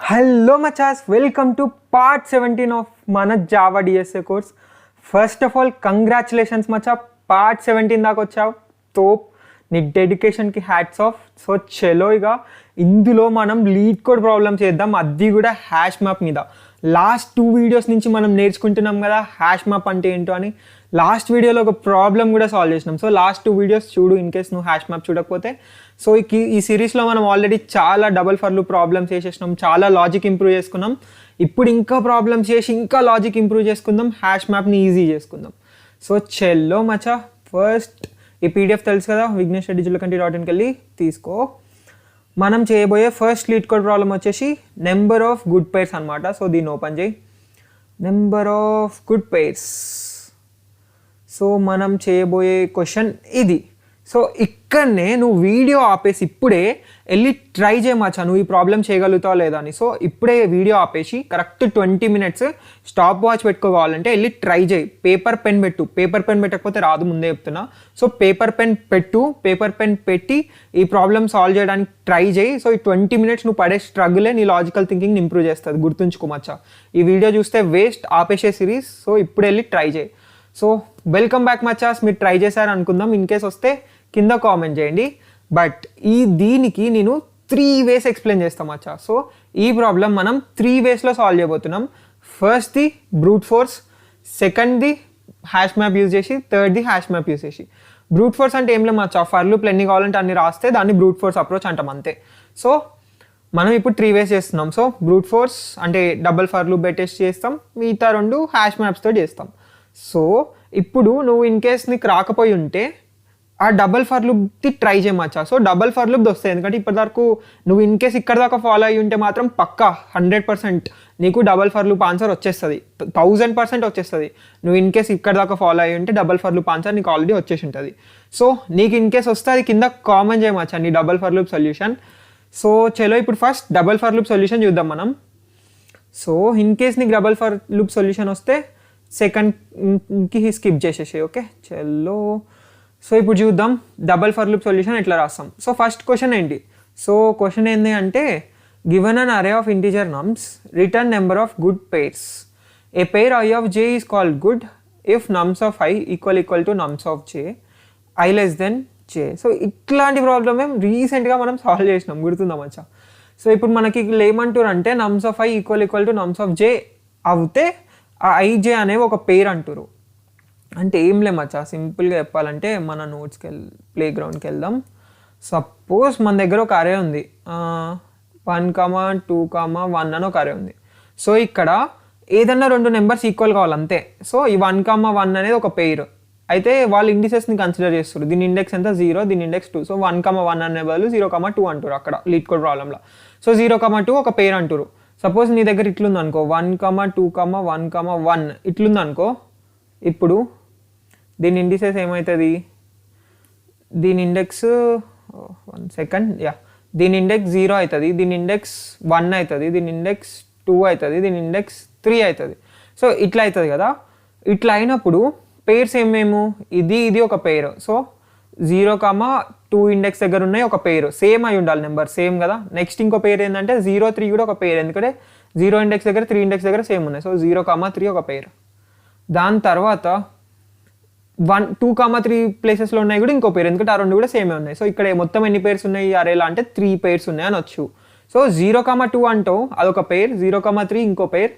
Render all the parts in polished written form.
Hello machas, welcome to part 17 of మన Java DSA course. First of all congratulations Maccha, part 17 దాకా వచ్చావు. తోప్, నీ డెడికేషన్కి hats off. So చలో ఇక ఇందులో మనం లీడ్ కోడ్ ప్రాబ్లమ్ చేద్దాం, అది కూడా హ్యాష్ మ్యాప్ మీద. లాస్ట్ 2 వీడియోస్ నుంచి మనం నేర్చుకుంటున్నాం కదా హ్యాష్ మ్యాప్ అంటే ఏంటో అని. లాస్ట్ వీడియోలో ఒక ప్రాబ్లం కూడా సాల్వ్ చేసినాం. సో లాస్ట్ 2 వీడియోస్ చూడు ఇన్ కేస్ నువ్వు హ్యాష్ మ్యాప్ చూడకపోతే. సో ఈ సిరీస్లో మనం ఆల్రెడీ చాలా డబల్ ఫర్లు ప్రాబ్లమ్స్ చేసేసినాం, చాలా లాజిక్ ఇంప్రూవ్ చేసుకున్నాం. ఇప్పుడు ఇంకా ప్రాబ్లమ్స్ చేసి ఇంకా లాజిక్ ఇంప్రూవ్ చేసుకుందాం, హ్యాష్ మ్యాప్ని ఈజీ చేసుకుందాం. సో చెల్లో మచా, ఫస్ట్ ఈ పీడిఎఫ్ తెలుసు కదా, vignesh@digitalconti.in వెళ్ళి తీసుకో. మనం చేయబోయే ఫస్ట్ లీడ్ కోడ్ ప్రాబ్లం వచ్చేసి నెంబర్ ఆఫ్ గుడ్ పెయిర్స్ అనమాట. సో దీన్ని ఓపెన్ చేయి, number of good pairs. So మనం చేయబోయే క్వశ్చన్ ఇది. సో ఇక్కడనే నువ్వు వీడియో ఆపేసి ఇప్పుడే వెళ్ళి ట్రై చేయమచ్చా నువ్వు ఈ ప్రాబ్లం చేయగలుగుతావు లేదా అని. సో ఇప్పుడే వీడియో ఆపేసి కరెక్ట్ 20 minutes స్టాప్ వాచ్ పెట్టుకోవాలంటే వెళ్ళి ట్రై చేయి. పేపర్ పెన్ పెట్టు, పేపర్ పెన్ పెట్టకపోతే రాదు, ముందే చెప్తున్నా. సో పేపర్ పెన్ పెట్టు, పేపర్ పెన్ పెట్టి ఈ ప్రాబ్లం సాల్వ్ చేయడానికి ట్రై చేయి. సో ఈ 20 minutes నువ్వు పడే స్ట్రగులే నీ లాజికల్ థింకింగ్ని ఇంప్రూవ్ చేస్తుంది, గుర్తుంచుకోమచ్చా. ఈ వీడియో చూస్తే వేస్ట్, ఆపేసే సిరీస్. సో ఇప్పుడు వెళ్ళి ట్రై చేయి. సో వెల్కమ్ బ్యాక్ మచ్చాస్, మీరు ట్రై చేశారు అనుకుందాం. ఇన్ కేస్ వస్తే కింద కామెంట్ చేయండి. బట్ దీనికి నేను 3 ways ఎక్స్ప్లెయిన్ చేస్తాం మచ్చా. సో ఈ ప్రాబ్లం మనం 3 waysలో సాల్వ్ చేయబోతున్నాం. First the brute force, second the hash map use చేసి, third the hash map use చేసి. బ్రూట్ ఫోర్స్ అంటే ఏం లేదు మచ్చా, ఫర్ లూప్ ఎన్ని కావాలంటే అన్ని రాస్తే దాన్ని బ్రూట్ ఫోర్స్ అప్రోచ్ అంటాం అంతే. సో మనం ఇప్పుడు 3 ways చేస్తున్నాం. సో బ్రూట్ ఫోర్స్ అంటే డబుల్ ఫర్ లూప్ పెట్టేసి చేస్తాం, మిగతా 2 హ్యాష్ మ్యాప్స్తో చేస్తాం. సో ఇప్పుడు నువ్వు ఇన్ కేస్ నీకు రాకపోయి ఉంటే ఆ డబల్ ఫర్ లూప్ది ట్రై చేయమచ్చా. సో డబల్ ఫర్ లూప్ వస్తాయి, ఎందుకంటే ఇప్పటివరకు నువ్వు ఇన్ కేస్ ఇక్కడ దాకా ఫాలో అయ్యి ఉంటే మాత్రం పక్కా 100% నీకు డబల్ ఫర్ లూప్ ఆన్సర్ వచ్చేస్తుంది, 1000% వచ్చేస్తుంది. నువ్వు ఇన్ కేస్ ఇక్కడ దాకా ఫాలో అయ్యి ఉంటే డబల్ ఫర్ లూప్ ఆన్సర్ నీకు ఆల్రెడీ వచ్చేసి ఉంటుంది. సో నీకు ఇన్ కేస్ వస్తే అది కింద కామెంట్ చేయమచ్చా నీ double for loop solution. So చలో ఇప్పుడు first double for loop solution చూద్దాం మనం. సో ఇన్ కేస్ నీకు డబల్ ఫర్ లూప్ సొల్యూషన్ వస్తే సెకండ్కి స్కిప్ చేసేసి, ఓకే చలో. సో ఇప్పుడు చూద్దాం డబల్ ఫర్ లూప్ సొల్యూషన్ ఎట్లా రాస్తాం. సో ఫస్ట్ క్వశ్చన్ ఏంటి? సో క్వశ్చన్ ఏంటి అంటే, గివెన్ అన్ అరే of integer నమ్స్, return number of good pairs. A pair I of J is called good if నమ్స్ of i equal to nums of J, I less than J. So ఇట్లాంటి problem మేము రీసెంట్గా మనం solve చేసినాం, గుర్తుందా మచ్చా. So ఇప్పుడు మనకి ఏమంటారు అంటే nums of i equal to nums of j అవుతే ఆ ఐజే అనేవి ఒక పేర్ అంటారు. అంటే ఏం లేమచ్చా, సింపుల్గా చెప్పాలంటే మన నోట్స్కి ప్లే గ్రౌండ్కి వెళ్దాం. సపోజ్ మన దగ్గర ఒక అరే ఉంది, 1, 2, 1 అని ఒక అరే ఉంది. సో ఇక్కడ ఏదన్నా 2 నెంబర్స్ ఈక్వల్ కావాలి అంతే. సో ఈ 1, 1 అనేది ఒక పెయిర్ అయితే వాళ్ళు ఇండిసెస్ని కన్సిడర్ చేస్తారు. దీని ఇండెక్స్ ఎంత 0, దీని ఇండెక్స్ 2. సో 1, 1 అనే బదులు 0, 2 అంటారు అక్కడ లీడ్ కోడ్ ప్రాబ్లంలో. సో 0, 2 ఒక పెయిర్ అంటారు. సపోజ్ నీ దగ్గర ఇట్లుంది అనుకో, 1, 2, 1, 1 ఇట్లుంది అనుకో. ఇప్పుడు దీని ఇండిసెస్ ఏమవుతుంది, దీని ఇండెక్స్ 1 సెకండ్ దీని ఇండెక్స్ 0 అవుతుంది, దీని ఇండెక్స్ 1 అవుతుంది, దీని ఇండెక్స్ 2 అవుతుంది, దీని ఇండెక్స్ 3 అవుతుంది. సో ఇట్లా అవుతుంది కదా. ఇట్లా అయినప్పుడు పెయిర్స్ ఏమేమో ఇది ఒక పెయిర్. సో 0, 2 ఇండెక్స్ దగ్గర ఉన్నాయి ఒక పెయిర్, సేమ్ అయి ఉండాలి నెంబర్, సేమ్ కదా. నెక్స్ట్ ఇంకో పెయిర్ ఏంటంటే 0, 3 కూడా ఒక పెయిర్, ఎందుకంటే 0 ఇండెక్స్ దగ్గర 3 ఇండెక్స్ దగ్గర సేమ్ ఉన్నాయి. సో 0, 3 ఒక పెయిర్. దాని తర్వాత 1, 2, 3 ప్లేసెస్లో ఉన్నాయి కూడా ఇంకో పేరు, ఎందుకంటే ఆ 2 కూడా సేమే ఉన్నాయి. సో ఇక్కడ మొత్తం ఎన్ని పేర్స్ ఉన్నాయి అరేలా అంటే 3 పేర్స్ ఉన్నాయి అనొచ్చు. సో 0, 2 అంటావు అదొక పేర్, 0, 3 ఇంకో పేర్,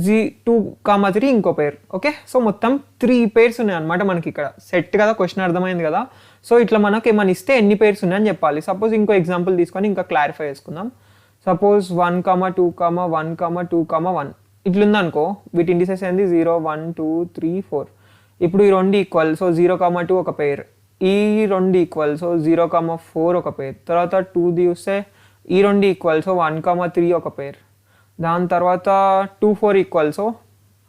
2, 3 ఇంకో పేర్. ఓకే, సో మొత్తం 3 పేర్స్ ఉన్నాయి అనమాట మనకి ఇక్కడ. సెట్ కదా, క్వశ్చన్ అర్థమైంది కదా. సో ఇట్లా మనకు ఏమైనా ఇస్తే ఎన్ని పేర్స్ ఉన్నాయని చెప్పాలి. సపోజ్ ఇంకో ఎగ్జాంపుల్ తీసుకొని ఇంకా క్లారిఫై చేసుకుందాం. సపోజ్ 1, 2, 1, 2, 1 ఇట్లుంది అనుకో. వీటి ఇండిసెస్ ఏంది 0, 1, 2, 3, 4. ఇప్పుడు ఈ 2 ఈక్వల్, సో 0, 2 ఒక పేర్, ఈ 2 ఈక్వల్, సో 0, 4 ఒక పేర్. తర్వాత 2 చూస్తే ఈ 2 ఈక్వల్, సో 1, 3 ఒక పేర్. దాని తర్వాత 2, 4 ఈక్వల్, సో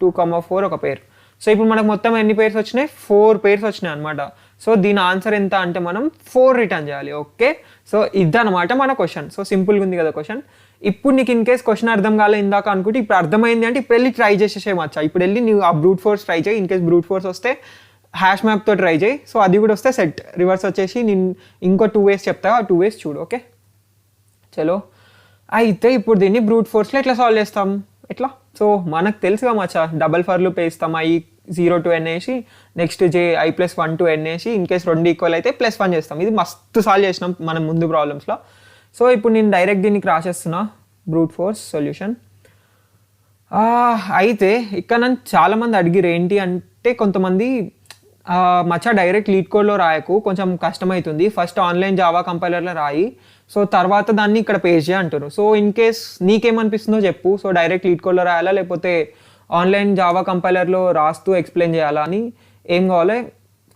2, 4 ఒక పేర్. సో ఇప్పుడు మనకు మొత్తం ఎన్ని పేర్స్ వచ్చినాయి, 4 పేర్స్ వచ్చినాయి అనమాట. సో దీని ఆన్సర్ ఎంత అంటే మనం 4 రిటర్న్ చేయాలి. ఓకే, సో ఇదనమాట మన క్వశ్చన్. సో సింపుల్గా ఉంది కదా క్వశ్చన్. ఇప్పుడు నీకు ఇన్ కేస్ క్వశ్చన్ అర్థం కాలే ఇందాక అనుకుంటే ఇప్పుడు అర్థమైంది అంటే ఇప్పుడు వెళ్ళి ట్రై చేసేసేమచ్చా. ఇప్పుడు వెళ్ళి నువ్వు ఆ బ్రూట్ ఫోర్స్ ట్రై చేయి. ఇన్ కేస్ బ్రూట్ ఫోర్స్ వస్తే హ్యాష్ మ్యాప్తో ట్రై చేయి. సో అది కూడా వస్తే సెట్. రివర్స్ వచ్చేసి నేను ఇంకో 2 ways చెప్తా, ఆ 2 ways చూడు. ఓకే చలో అయితే ఇప్పుడు దీన్ని బ్రూట్ ఫోర్స్లో ఎట్లా సాల్వ్ చేస్తాం ఎట్లా? సో మనకు తెలుసుగా మచ్చా, డబల్ ఫర్ లూప్ వేస్తాం, i 0 to n వేసి next j i + 1 to n వేసి ఇన్ కేస్ రెండు ఈక్వల్ అయితే +1 చేస్తాం. ఇది మస్తు సాల్వ్ చేసినాం మనం ముందు ప్రాబ్లమ్స్లో. సో ఇప్పుడు నేను డైరెక్ట్ దీనికి రాసేస్తున్నా బ్రూట్ ఫోర్స్ సొల్యూషన్. అయితే ఇక్కడ నన్ను చాలామంది అడిగిరు ఏంటి అంటే, కొంతమంది మచ్చా డైరెక్ట్ లీడ్ కోడ్లో రాయకు, కొంచెం కష్టమవుతుంది, ఫస్ట్ ఆన్లైన్ జావా కంపైలర్లో రాయి, సో తర్వాత దాన్ని ఇక్కడ పేస్ట్ చేయ అంటారు. సో ఇన్ కేస్ నీకేమనిపిస్తుందో చెప్పు, సో డైరెక్ట్ లీడ్ కోడ్లో రాయాలా లేకపోతే ఆన్లైన్ జావా కంపైలర్లో రాస్తూ ఎక్స్ప్లెయిన్ చేయాలా అని ఏం కావాలి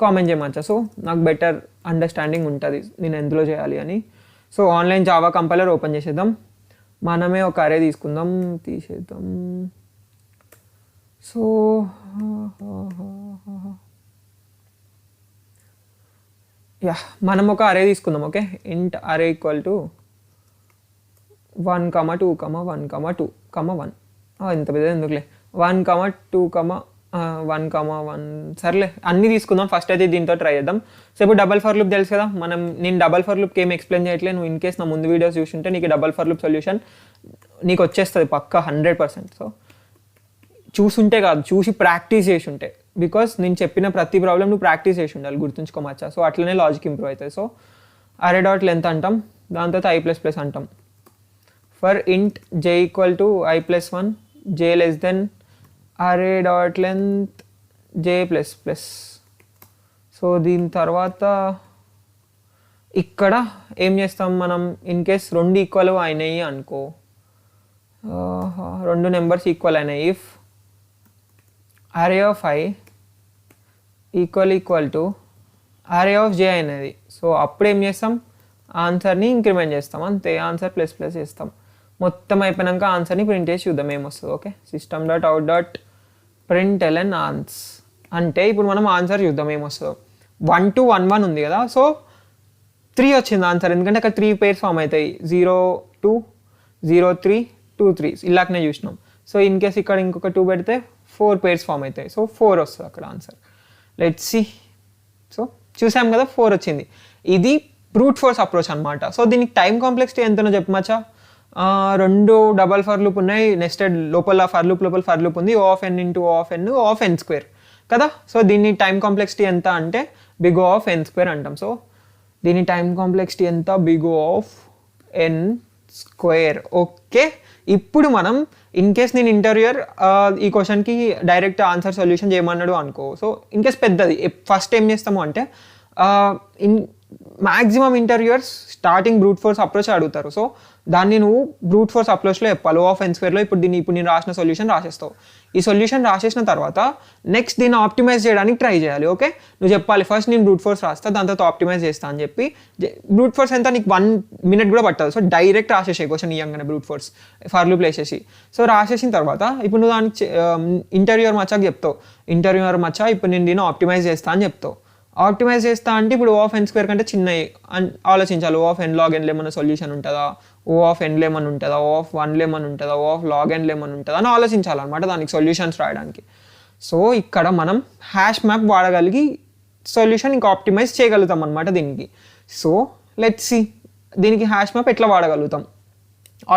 కామెంట్ చేయమచ్చా. సో నాకు బెటర్ అండర్స్టాండింగ్ ఉంటుంది నేను ఎందులో చేయాలి అని. So online Java compiler open చేసేద్దాం, మనమే ఒక అరే తీసుకుందాం, తీసేద్దాం. సో యా మనం ఒక అరే తీసుకుందాం. ఓకే, ఇంట్ అరే ఈక్వల్ టు 1, 2, 1, 2, 1. ఇంత పెద్ద ఎందుకులే, 1, 2, 1, 1 సర్లే అన్నీ తీసుకుందాం. ఫస్ట్ అయితే దీంతో ట్రై చేద్దాం. సో ఇప్పుడు డబల్ ఫర్ లూప్ తెలుసు కదా, నేను డబల్ ఫర్ లూప్కి ఏం ఎక్స్ప్లెయిన్ చేయట్లేదు. నువ్వు ఇన్ కేస్ నా ముందు వీడియోస్ చూసుంటే నీకు డబల్ ఫర్ లూప్ సొల్యూషన్ నీకు వచ్చేస్తుంది పక్కా 100%. సో చూసుంటే కాదు, చూసి ప్రాక్టీస్ చేసి ఉంటే, బికాస్ నేను చెప్పిన ప్రతి ప్రాబ్లం నువ్వు ప్రాక్టీస్ చేసి ఉండాలి, గుర్తుంచుకోమచ్చా. సో అట్లనే లాజిక్ ఇంప్రూవ్ అవుతుంది. సో అరే డాట్ లెంత్ అంటాం, దాని తర్వాత i++ అంటాం. ఫర్ ఇంట్ j = i+1, j less than అరే డాట్ లెంత్ j++. సో దీని తర్వాత ఇక్కడ ఏం చేస్తాం మనం, ఇన్ కేస్ రెండు ఈక్వల్ అయినాయి అనుకో, రెండు నెంబర్స్ ఈక్వల్ అయినాయి, if array of i equal to array of j అనేది, సో అప్పుడు ఏం చేస్తాం, ఆన్సర్ని ఇంక్రిమెంట్ చేస్తాం అంతే, ఆన్సర్ ++ చేస్తాం. మొత్తం అయిపోయాక ఆన్సర్ని ప్రింట్ చేసి చూద్దాం ఏమొస్తుంది. ఓకే, system.out.println ans అంటే ఇప్పుడు మనం ఆన్సర్ చూద్దాం ఏమొస్తుందో. 1 to 1, 1 ఉంది కదా, సో 3 వచ్చింది ఆన్సర్, ఎందుకంటే అక్కడ 3 పేర్స్ ఫామ్ అవుతాయి, 0 2 0 3 2 3 ఇలాగనే చూసినాం. సో ఇన్ కేస్ ఇక్కడ ఇంకొక 2 పెడితే 4 పేర్స్ ఫామ్ అవుతాయి, సో 4 వస్తుంది అక్కడ ఆన్సర్. Let's see. సో చూసాం కదా 4 వచ్చింది. ఇది బ్రూట్ ఫోర్స్ అప్రోచ్ అనమాట. సో దీనికి టైం కాంప్లెక్సిటీ ఎంతనో చెప్పమచ్చా. రెండు డబల్ ఫర్ లూప్ ఉన్నాయి, నెస్టెడ్ లోపల ఫర్ లూప్ ఉంది, O of n × O of n, O of n² కదా. సో దీన్ని టైం కాంప్లెక్సిటీ ఎంత అంటే బిగ్ O of n² అంటాం. సో దీని టైం కాంప్లెక్సిటీ ఎంత, big O of n². Okay, ఇప్పుడు మనం ఇన్ కేస్ నేను ఇంటర్వ్యూయర్ ఈ క్వశ్చన్కి డైరెక్ట్ ఆన్సర్ సొల్యూషన్ చేయమన్నాడు అనుకో. సో ఇన్ కేస్ పెద్దది, ఫస్ట్ ఏం చేస్తాము అంటే maximum interviewers starting brute force approach అడుగుతారు. సో దాన్ని నువ్వు బ్రూట్ ఫోర్స్ అప్రోచ్లో చెప్పాలి. O of n²లో ఇప్పుడు నేను రాసిన సొల్యూషన్ రాసేస్తావు. ఈ సొల్యూషన్ రాసేసిన తర్వాత నెక్స్ట్ దీన్ని ఆప్టిమైజ్ చేయడానికి ట్రై చేయాలి. ఓకే, నువ్వు చెప్పాలి ఫస్ట్ నేను బ్రూట్ ఫోర్స్ రాస్తా, దాని తర్వాత ఆప్టిమైజ్ చేస్తా అని చెప్పి. బ్రూట్ ఫోర్స్ ఎంత నీకు 1 minute కూడా పట్టదు. సో డైరెక్ట్ రాసేసే క్వశ్చన్ ఇవ్వగానే బ్రూట్ ఫోర్స్ ఫర్ లూప్ వేసేసి. సో రాసేసిన తర్వాత ఇప్పుడు నువ్వు దానికి ఇంటర్వ్యూయర్ మచ్చాకి చెప్తావు, ఇంటర్వ్యూయర్ మచ్చా ఇప్పుడు నేను దీన్ని ఆప్టిమైజ్ చేస్తా అని చెప్తావు. ఆప్టిమైజ్ చేస్తా అంటే ఇప్పుడు O of n² కంటే చిన్నవి ఆలోచించాలి. O of n log n ఏమన్నా సొల్యూషన్ ఉంటుందా, O of n ఏమన్నా ఉంటుందా, O of 1 ఏమన్నా ఉంటుందా, O of log n ఏమన్నా ఉంటుందా అని ఆలోచించాలన్నమాట దానికి సొల్యూషన్స్ రాయడానికి. సో ఇక్కడ మనం హ్యాష్ మ్యాప్ వాడగలిగి సొల్యూషన్ ఇంకా ఆప్టిమైజ్ చేయగలుగుతాం అనమాట దీనికి. సో లెట్స్ సి దీనికి హ్యాష్ మ్యాప్ ఎట్లా వాడగలుగుతాం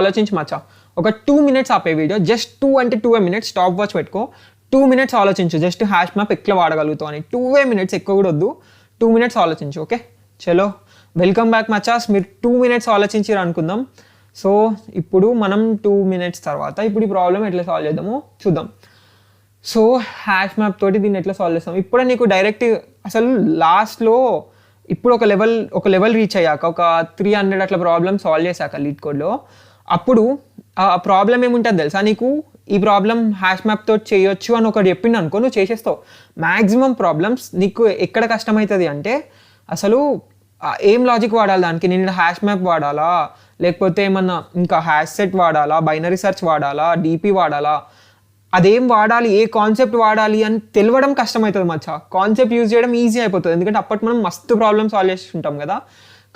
ఆలోచించి మచ్చా. ఒక 2 minutes ఆపే వీడియో, జస్ట్ 2 అంటే 2 minutes, స్టాప్ వాచ్ పెట్టుకో, 2 minutes ఆలోచించు జస్ట్ హ్యాష్ మ్యాప్ ఎట్లా వాడగలుగుతావు అని. 2 minutes, ఎక్కువ కూడా వద్దు, 2 minutes ఆలోచించు. ఓకే చలో, వెల్కమ్ బ్యాక్ మచాస్. మీరు 2 minutes ఆలోచించారు అనుకుందాం. సో ఇప్పుడు మనం 2 minutes తర్వాత ఇప్పుడు ఈ ప్రాబ్లం ఎట్లా సాల్వ్ చేద్దామో చూద్దాం. సో హ్యాష్ మ్యాప్ తోటి దీన్ని ఎట్లా సాల్వ్ చేస్తాం. ఇప్పుడే నీకు డైరెక్ట్ అసలు లాస్ట్లో ఇప్పుడు ఒక లెవెల్ రీచ్ అయ్యాక, ఒక 300 అట్లా ప్రాబ్లమ్ సాల్వ్ చేశాక లీడ్ కోడ్లో, అప్పుడు ఆ ప్రాబ్లం ఏముంటుంది తెలుసా నీకు, ఈ ప్రాబ్లం హ్యాష్ మ్యాప్ తోటి చేయొచ్చు అని ఒకటి చెప్పిండు అనుకో, నువ్వు చేసేస్తావు. మ్యాక్సిమం ప్రాబ్లమ్స్ నీకు ఎక్కడ కష్టమవుతుంది అంటే అసలు ఏం లాజిక్ వాడాలి దానికి, నేను హ్యాష్ మ్యాప్ వాడాలా లేకపోతే ఏమన్నా ఇంకా హ్యాష్ సెట్ వాడాలా, బైనరీ సెర్చ్ వాడాలా, డీపీ వాడాలా, అదేం వాడాలి, ఏ కాన్సెప్ట్ వాడాలి అని తెలియడం కష్టమవుతుంది మచ్చా. కాన్సెప్ట్ యూజ్ చేయడం ఈజీ అయిపోతుంది, ఎందుకంటే అప్పటి మనం మస్తు ప్రాబ్లమ్ సాల్వ్ చేసి ఉంటాం కదా.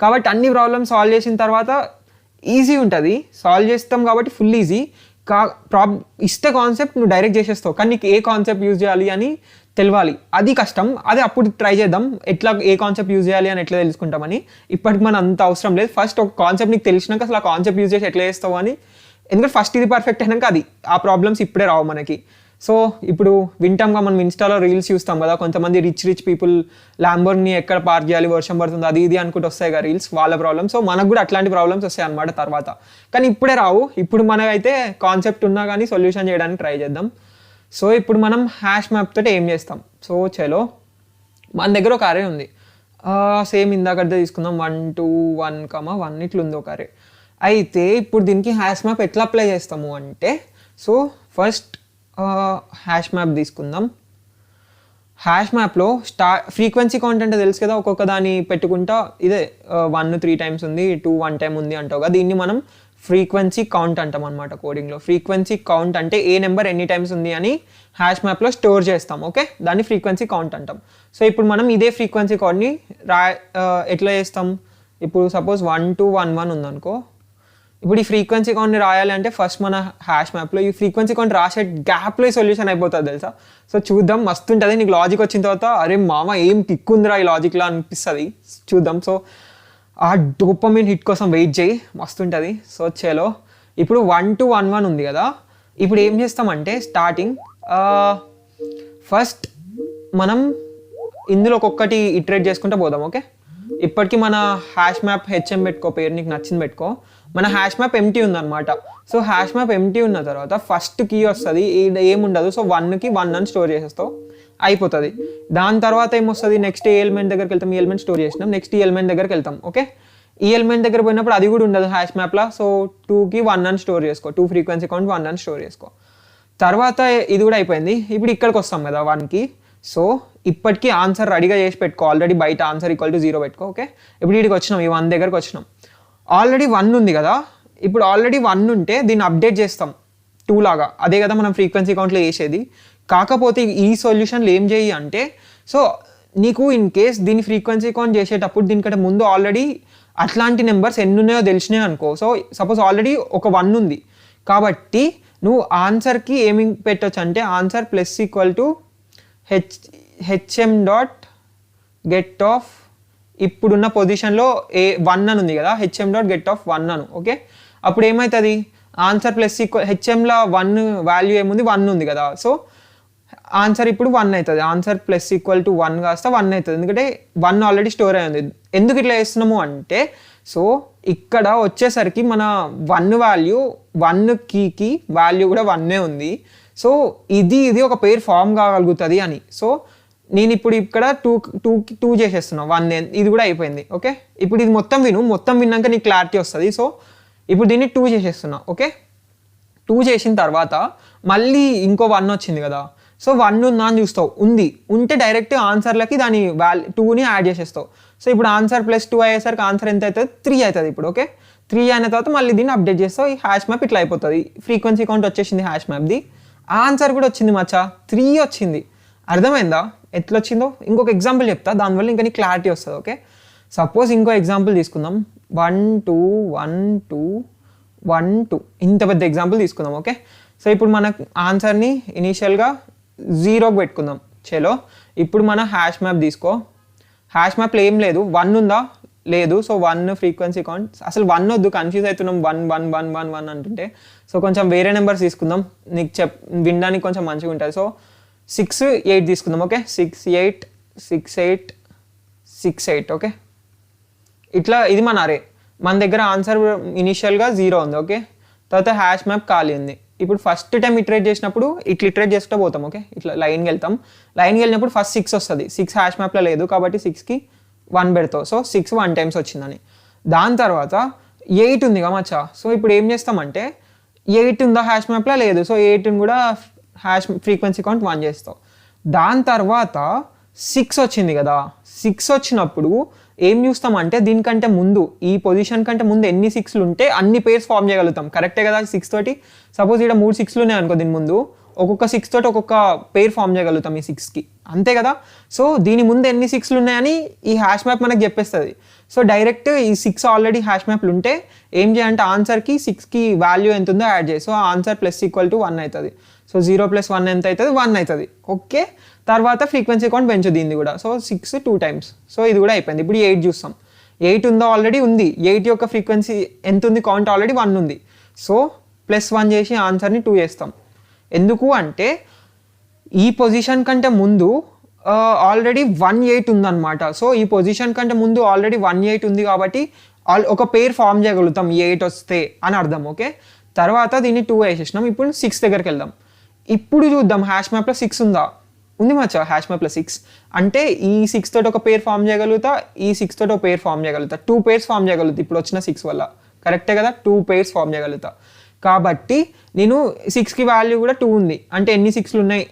కాబట్టి అన్ని ప్రాబ్లమ్స్ సాల్వ్ చేసిన తర్వాత ఈజీ ఉంటుంది, సాల్వ్ చేస్తాం కాబట్టి ఫుల్ ఈజీ. ఇస్తే కాన్సెప్ట్ నువ్వు డైరెక్ట్ చేసేస్తావు, కానీ నీకు ఏ కాన్సెప్ట్ యూజ్ చేయాలి అని తెలియాలి, అది కష్టం. అది అప్పుడు ట్రై చేద్దాం ఎట్లా ఏ కాన్సెప్ట్ యూజ్ చేయాలి అని ఎట్లా తెలుసుకుంటామని. ఇప్పటికి మన అంత అవసరం లేదు. ఫస్ట్ ఒక కాన్సెప్ట్ నీకు తెలిసినాక అసలు ఆ కాన్సెప్ట్ యూజ్ చేసి ఎట్లా చేస్తావు అని, ఎందుకంటే ఫస్ట్ ఇది పర్ఫెక్ట్ అయినాక అది ఆ ప్రాబ్లమ్స్ ఇప్పుడే రావు మనకి. సో ఇప్పుడు వింటాంగా మనం ఇన్స్టాలో రీల్స్ చూస్తాం కదా, కొంతమంది రిచ్ పీపుల్ ల్యాంబోర్ని ఎక్కడ పార్క్ చేయాలి, వర్షం పడుతుంది, అది ఇది అనుకుంటూ వస్తాయి కదా రీల్స్, వాళ్ళ ప్రాబ్లమ్. సో మనకు కూడా అట్లాంటి ప్రాబ్లమ్స్ వస్తాయి అనమాట తర్వాత, కానీ ఇప్పుడే రావు. ఇప్పుడు మనకైతే కాన్సెప్ట్ ఉన్నా కానీ సొల్యూషన్ చేయడానికి ట్రై చేద్దాం. సో ఇప్పుడు మనం హ్యాష్ మ్యాప్ తోటి ఏం చేస్తాం. సో చలో, మన దగ్గర ఒక అరే ఉంది, సేమ్ ఇందాకదే తీసుకుందాం, 1 2 1 1 ఇట్లుంది ఒక అరే. అయితే ఇప్పుడు దీనికి హ్యాష్ మ్యాప్ ఎట్లా అప్లై చేస్తాము అంటే, సో ఫస్ట్ హ్యాష్ మ్యాప్ తీసుకుందాం. హ్యాష్ మ్యాప్లో ఫ్రీక్వెన్సీ కౌంట్ అంటే తెలుసు కదా, ఒక్కొక్క దాన్ని పెట్టుకుంటా, ఇదే 1 3 టైమ్స్ ఉంది, 2 1 టైం ఉంది అంటావు కదా, దీన్ని మనం ఫ్రీక్వెన్సీ కౌంట్ అంటాం అనమాట కోడింగ్లో. ఫ్రీక్వెన్సీ కౌంట్ అంటే ఏ నెంబర్ ఎన్ని టైమ్స్ ఉంది అని హ్యాష్ మ్యాప్లో స్టోర్ చేస్తాం, ఓకే, దాన్ని ఫ్రీక్వెన్సీ కౌంట్ అంటాం. సో ఇప్పుడు మనం ఇదే ఫ్రీక్వెన్సీ కౌంట్ని ఎట్లా చేస్తాం. ఇప్పుడు సపోజ్ 1 2 1 1 ఉందనుకో, ఇప్పుడు ఈ ఫ్రీక్వెన్సీ కౌంట్ని రాయాలి అంటే ఫస్ట్ మన హ్యాష్ మ్యాప్లో ఈ ఫ్రీక్వెన్సీ కౌంట్ రాసే గ్యాప్లో సొల్యూషన్ అయిపోతుంది తెలుసా. సో చూద్దాం, మస్తు ఉంటుంది. నీకు లాజిక్ వచ్చిన తర్వాత అరే మామ ఏం కిక్ ఉందిరా ఈ లాజిక్లో అనిపిస్తుంది. చూద్దాం. సో ఆ డోపమైన్ హిట్ కోసం వెయిట్ చేయి, మస్తు ఉంటుంది. సో చలో, ఇప్పుడు 1 2 1 1 ఉంది కదా, ఇప్పుడు ఏం చేస్తామంటే స్టార్టింగ్ ఫస్ట్ మనం ఇందులో ఒక్కొక్కటి ఇటరేట్ చేసుకుంటూ పోదాం, ఓకే. ఇప్పటికీ మన హ్యాష్ మ్యాప్ హెచ్ఎం పెట్టుకో, పేరు నీకు నచ్చింది పెట్టుకో. మన హ్యాష్ మ్యాప్ ఎంటీ ఉందన్నమాట. సో హ్యాష్ మ్యాప్ ఎంటీ ఉన్న తర్వాత ఫస్ట్ కీ వస్తుంది, ఏముండదు. సో 1కి 1 అని స్టోర్ చేసేస్తావు, అయిపోతుంది. దాని తర్వాత ఏమొస్తుంది, నెక్స్ట్ ఏ ఎలిమెంట్ దగ్గరికి వెళ్తాం, ఈ ఎలిమెంట్ స్టోర్ చేసినాం, నెక్స్ట్ ఈ ఎలిమెంట్ దగ్గరికి వెళ్తాం, ఓకే. ఈ ఎలిమెంట్ దగ్గర పోయినప్పుడు అది కూడా ఉండదు హ్యాష్ మ్యాప్లో. సో 2కి 1 అని స్టోర్ చేసుకో, 2 ఫ్రీక్వెన్సీ కౌంట్ 1 అని స్టోర్ చేసుకో. తర్వాత ఇది కూడా అయిపోయింది. ఇప్పుడు ఇక్కడికి వస్తాం కదా 1కి. సో ఇప్పటికీ ఆన్సర్ రెడీగా చేసి పెట్టుకో, ఆల్రెడీ బయట ఆన్సర్ ఈక్వల్ టు 0 పెట్టుకో, ఓకే. ఇప్పుడు వీడికి వచ్చినాం, ఈ 1 దగ్గరకు వచ్చినాం. ఆల్రెడీ 1 ఉంది కదా, ఇప్పుడు ఆల్రెడీ 1 ఉంటే దీన్ని అప్డేట్ చేస్తాం 2 లాగా, అదే కదా మనం ఫ్రీక్వెన్సీ కౌంట్లో వేసేది. కాకపోతే ఈ సొల్యూషన్లో ఏం చేయి అంటే, సో నీకు ఇన్ కేస్ దీని ఫ్రీక్వెన్సీ కౌంట్ చేసేటప్పుడు దీనికంటే ముందు ఆల్రెడీ అట్లాంటి నెంబర్స్ ఎన్ని ఉన్నాయో తెలిసినాయి అనుకో. సో సపోజ్ ఆల్రెడీ ఒక 1 ఉంది కాబట్టి నువ్వు ఆన్సర్కి ఏమి పెట్టచ్చు అంటే answer plus equal to HM dot get of ఇప్పుడున్న పొజిషన్లో 1 అని ఉంది కదా, HM dot get of 1 Anu, okay. అప్పుడు ఏమవుతుంది, ఆన్సర్ ప్లస్ ఈక్వల్ హెచ్ఎంలో 1 వాల్యూ ఏముంది, 1 ఉంది కదా. సో ఆన్సర్ ఇప్పుడు 1 అవుతుంది, ఆన్సర్ ప్లస్ ఈక్వల్ టు 1 కాస్త 1 అవుతుంది, ఎందుకంటే 1 ఆల్రెడీ స్టోర్ అయ్యింది. ఎందుకు ఇట్లా చేస్తున్నాము అంటే, సో ఇక్కడ వచ్చేసరికి మన 1 వాల్యూ 1 కీకి వాల్యూ కూడా 1 ఉంది. సో ఇది ఒక పేర్ ఫామ్ కాగలుగుతుంది అని. సో నేను ఇప్పుడు ఇక్కడ 2 చేసేస్తున్నా, 1 ఇది కూడా అయిపోయింది, ఓకే. ఇప్పుడు ఇది మొత్తం విన్నాక నీకు క్లారిటీ వస్తుంది. సో ఇప్పుడు దీన్ని 2 చేసేస్తున్నా, ఓకే. 2 చేసిన తర్వాత మళ్ళీ ఇంకో 1 వచ్చింది కదా. సో 1 ఉందా అని చూస్తావు, ఉంటే డైరెక్ట్ ఆన్సర్లకి దాని 2ని యాడ్ చేసేస్తావు. సో ఇప్పుడు ఆన్సర్ ప్లస్ 2 అయ్యేసరికి ఆన్సర్ ఎంత అవుతుంది, 3 అవుతుంది ఇప్పుడు, ఓకే. 3 అయిన తర్వాత మళ్ళీ దీన్ని అప్డేట్ చేస్తావు, ఈ హ్యాష్ మ్యాప్ ఇట్లా అయిపోతుంది. ఫ్రీక్వెన్సీ కౌంట్ వచ్చేసింది హ్యాష్ మ్యాప్ది, ఆన్సర్ కూడా వచ్చింది మచ్చా, 3 వచ్చింది. అర్థమైందా ఎట్లా వచ్చిందో? ఇంకొక ఎగ్జాంపుల్ చెప్తా, దానివల్ల ఇంకా నీకు క్లారిటీ వస్తుంది, ఓకే. సపోజ్ ఇంకో ఎగ్జాంపుల్ తీసుకుందాం, 1 2 1 2 1 2 ఇంత పెద్ద ఎగ్జాంపుల్ తీసుకుందాం, ఓకే. సో ఇప్పుడు మన ఆన్సర్ని ఇనీషియల్గా 0కి పెట్టుకుందాం. చలో, ఇప్పుడు మన హ్యాష్ మ్యాప్ తీసుకో. హ్యాష్ మ్యాప్లో ఏం లేదు, 1 ఉందా, లేదు. సో 1 ఫ్రీక్వెన్సీ కౌంట్, అసలు 1 వద్దు, కన్ఫ్యూజ్ అవుతున్నాం, 1 1 1 1 1 అంటుంటే. సో కొంచెం వేరే నెంబర్స్ తీసుకుందాం, నీకు వినడానికి కొంచెం మంచిగా ఉంటుంది. సో 6 8 తీసుకుందాం, ఓకే. 6 8 6 8 6 8, ఓకే. ఇట్లా ఇది మన అరే. మన దగ్గర ఆన్సర్ ఇనిషియల్గా 0 ఉంది, ఓకే. తర్వాత హ్యాష్ మ్యాప్ ఖాళీ ఉంది. ఇప్పుడు ఫస్ట్ టైం ఇటరేట్ చేసినప్పుడు ఇట్లా ఇటరేట్ చేసుకుంటూ పోతాం, ఓకే. ఇట్లా లైన్కి వెళ్తాం, లైన్కి వెళ్ళినప్పుడు ఫస్ట్ 6 వస్తుంది. 6 హ్యాష్ మ్యాప్లో లేదు కాబట్టి 6కి 1 పెడతావు. సో 6 1 టైమ్స్ వచ్చిందని. దాని తర్వాత 8 ఉంది మచ్చా. సో ఇప్పుడు ఏం చేస్తామంటే 8 ఉందా హ్యాష్ మ్యాప్లో, లేదు. సో 8ని కూడా హ్యాష్ ఫ్రీక్వెన్సీ కౌంట్ 1 చేస్తావు. దాని తర్వాత 6 వచ్చింది కదా, 6 వచ్చినప్పుడు ఏం చూస్తామంటే దీనికంటే ముందు ఈ పొజిషన్ కంటే ముందు ఎన్ని 6లు ఉంటే అన్ని పేర్స్ ఫామ్ చేయగలుగుతాం, కరెక్టే కదా. 6 తోటి సపోజ్ ఇక్కడ 3 6లు ఉన్నాయి అనుకో, దీని ముందు ఒక్కొక్క 6 తోటి ఒక్కొక్క పేర్ ఫామ్ చేయగలుగుతాం ఈ 6కి, అంతే కదా. సో దీని ముందు ఎన్ని 6లు ఉన్నాయని ఈ హ్యాష్ మ్యాప్ మనకు చెప్పేస్తుంది. సో డైరెక్ట్ ఈ 6 ఆల్రెడీ హ్యాష్ మ్యాప్లు ఉంటే ఏం చేయాలంటే ఆన్సర్కి 6కి వాల్యూ ఎంత ఉందో యాడ్ చేయి. So answer plus equal to 1 అవుతుంది. సో 0 + 1 ఎంత అవుతుంది? 1 అవుతుంది. ఓకే, తర్వాత ఫ్రీక్వెన్సీ కౌంట్ పెంచు దీన్ని కూడా. So 6 2 times. సో ఇది కూడా అయిపోయింది. ఇప్పుడు 8 చూస్తాం. 8 ఉందో? ఆల్రెడీ ఉంది. 8 యొక్క ఫ్రీక్వెన్సీ ఎంత ఉంది? కౌంట్ ఆల్రెడీ 1 ఉంది. సో +1 చేసి ఆన్సర్ని 2 చేస్తాం. ఎందుకు అంటే ఈ పొజిషన్ కంటే ముందు ఆల్రెడీ 18 ఉందన్నమాట. సో ఈ పొజిషన్ కంటే ముందు ఆల్రెడీ 18 ఉంది కాబట్టి ఒక పేర్ ఫామ్ చేయగలుగుతాం 8 వస్తే అని అర్థం. ఓకే, తర్వాత దీన్ని 2 వేసేసినాం. ఇప్పుడు 6 దగ్గరికి వెళ్దాం. ఇప్పుడు చూద్దాం హ్యాష్ మ్యాప్లో 6 ఉందా? ఉంది మచ్చా, హ్యాష్ మ్యాప్లో 6 అంటే ఈ 6 తోటి ఒక పేర్ ఫామ్ చేయగలుగుతా, ఈ 6 తోటి ఒక పేర్ ఫామ్ చేయగలుగుతా. 2 పేర్స్ ఫామ్ చేయగలుగుతా ఇప్పుడు వచ్చిన 6 వల్ల. కరెక్టే కదా, 2 పేర్స్ ఫామ్ చేయగలుగుతా. కాబట్టి నేను 6కి వాల్యూ కూడా 2 ఉంది అంటే ఎన్ని 6లు ఉన్నాయి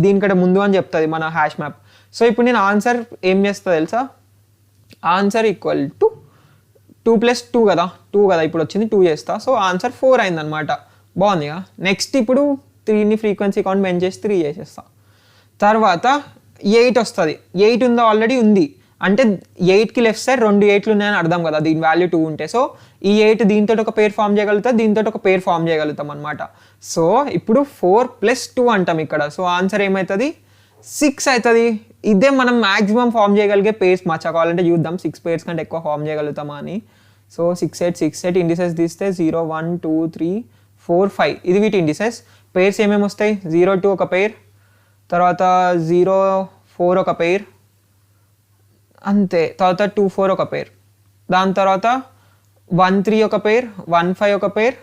దీనికంటే ముందు అని చెప్తుంది మన హ్యాష్ మ్యాప్. సో ఇప్పుడు నేను ఆన్సర్ ఏం చేస్తా తెలుసా? ఆన్సర్ ఈక్వల్ టు 2 + 2 కదా, 2 కదా ఇప్పుడు వచ్చింది, 2 చేస్తా. సో ఆన్సర్ 4 అయిందనమాట. బాగుంది కదా. నెక్స్ట్ ఇప్పుడు 3ని ఫ్రీక్వెన్సీ కౌంట్ పెంచేసి 3 చేసేస్తా. తర్వాత 8 వస్తుంది. 8 ఉందో? ఆల్రెడీ ఉంది. అంటే 8కి లెఫ్ట్ సైడ్ 2 8లు ఉన్నాయని అర్థం కదా దీని వాల్యూ 2 ఉంటే. సో ఈ 8 దీంతో ఒక పేర్ ఫామ్ చేయగలుగుతా, దీంతో ఒక పేర్ ఫామ్ చేయగలుగుతాం అనమాట. సో ఇప్పుడు 4 + 2 అంటాం ఇక్కడ. సో ఆన్సర్ ఏమవుతుంది? 6 అవుతుంది. ఇదే మనం మ్యాక్సిమం ఫామ్ చేయగలిగే పేర్స్ మచ్చా. కావాలంటే చూద్దాం 6 పేర్స్ కంటే ఎక్కువ ఫామ్ చేయగలుగుతామా అని. సో 6 8 6 8 ఇండిసెస్ తీస్తే 0 1 2 3 4 5 ఇది వీటి ఇండిసెస్. పేర్స్ ఏమేమి వస్తాయి? 0 2 ఒక పేర్, తర్వాత 0 4 ఒక పేర్, అంతే. తర్వాత 2 4 ఒక పేర్, దాని తర్వాత 1 3 ఒక పేర్, 1 5 ఒక పేర్,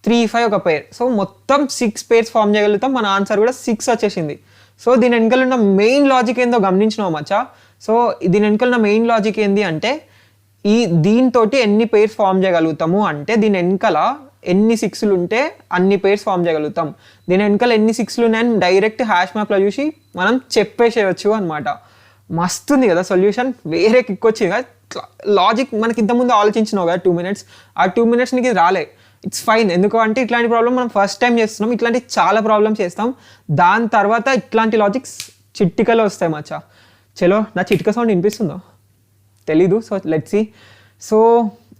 3 5 ఒక పేర్. సో మొత్తం 6 పేర్స్ ఫామ్ చేయగలుగుతాం. మన ఆన్సర్ కూడా 6 వచ్చేసింది. సో దీని వెనకాల ఉన్న మెయిన్ లాజిక్ ఏందో గమనించినావు మచ్చా. సో దీని వెనకాల ఉన్న మెయిన్ లాజిక్ ఏంది అంటే దీంతో ఎన్ని పేర్స్ ఫామ్ చేయగలుగుతాము అంటే దీని వెనకాల ఎన్ని 6లు ఉంటే అన్ని పేర్స్ ఫామ్ చేయగలుగుతాం. దీని వెనకాల ఎన్ని 6లు ఉన్నాయని డైరెక్ట్ హ్యాష్ మ్యాప్లో చూసి మనం చెప్పేసేయచ్చు అనమాట. మస్తుంది కదా సొల్యూషన్, వేరే కిక్ వచ్చింది కదా. లాజిక్ మనకి ఇంతకుముందు ఆలోచించినావు కదా 2 minutes, ఆ 2 minutes నీకు రాలే. It's fine. ఎందుకు అంటే ఇట్లాంటి ప్రాబ్లం మనం ఫస్ట్ టైం చేస్తున్నాం. ఇట్లాంటి చాలా ప్రాబ్లమ్స్ చేస్తాం. దాని తర్వాత ఇట్లాంటి లాజిక్స్ చిట్టికలో వస్తాయి మచ్చా. చలో, నా చిటిక సౌండ్ వినిపిస్తుందో తెలీదు. So let's see. సో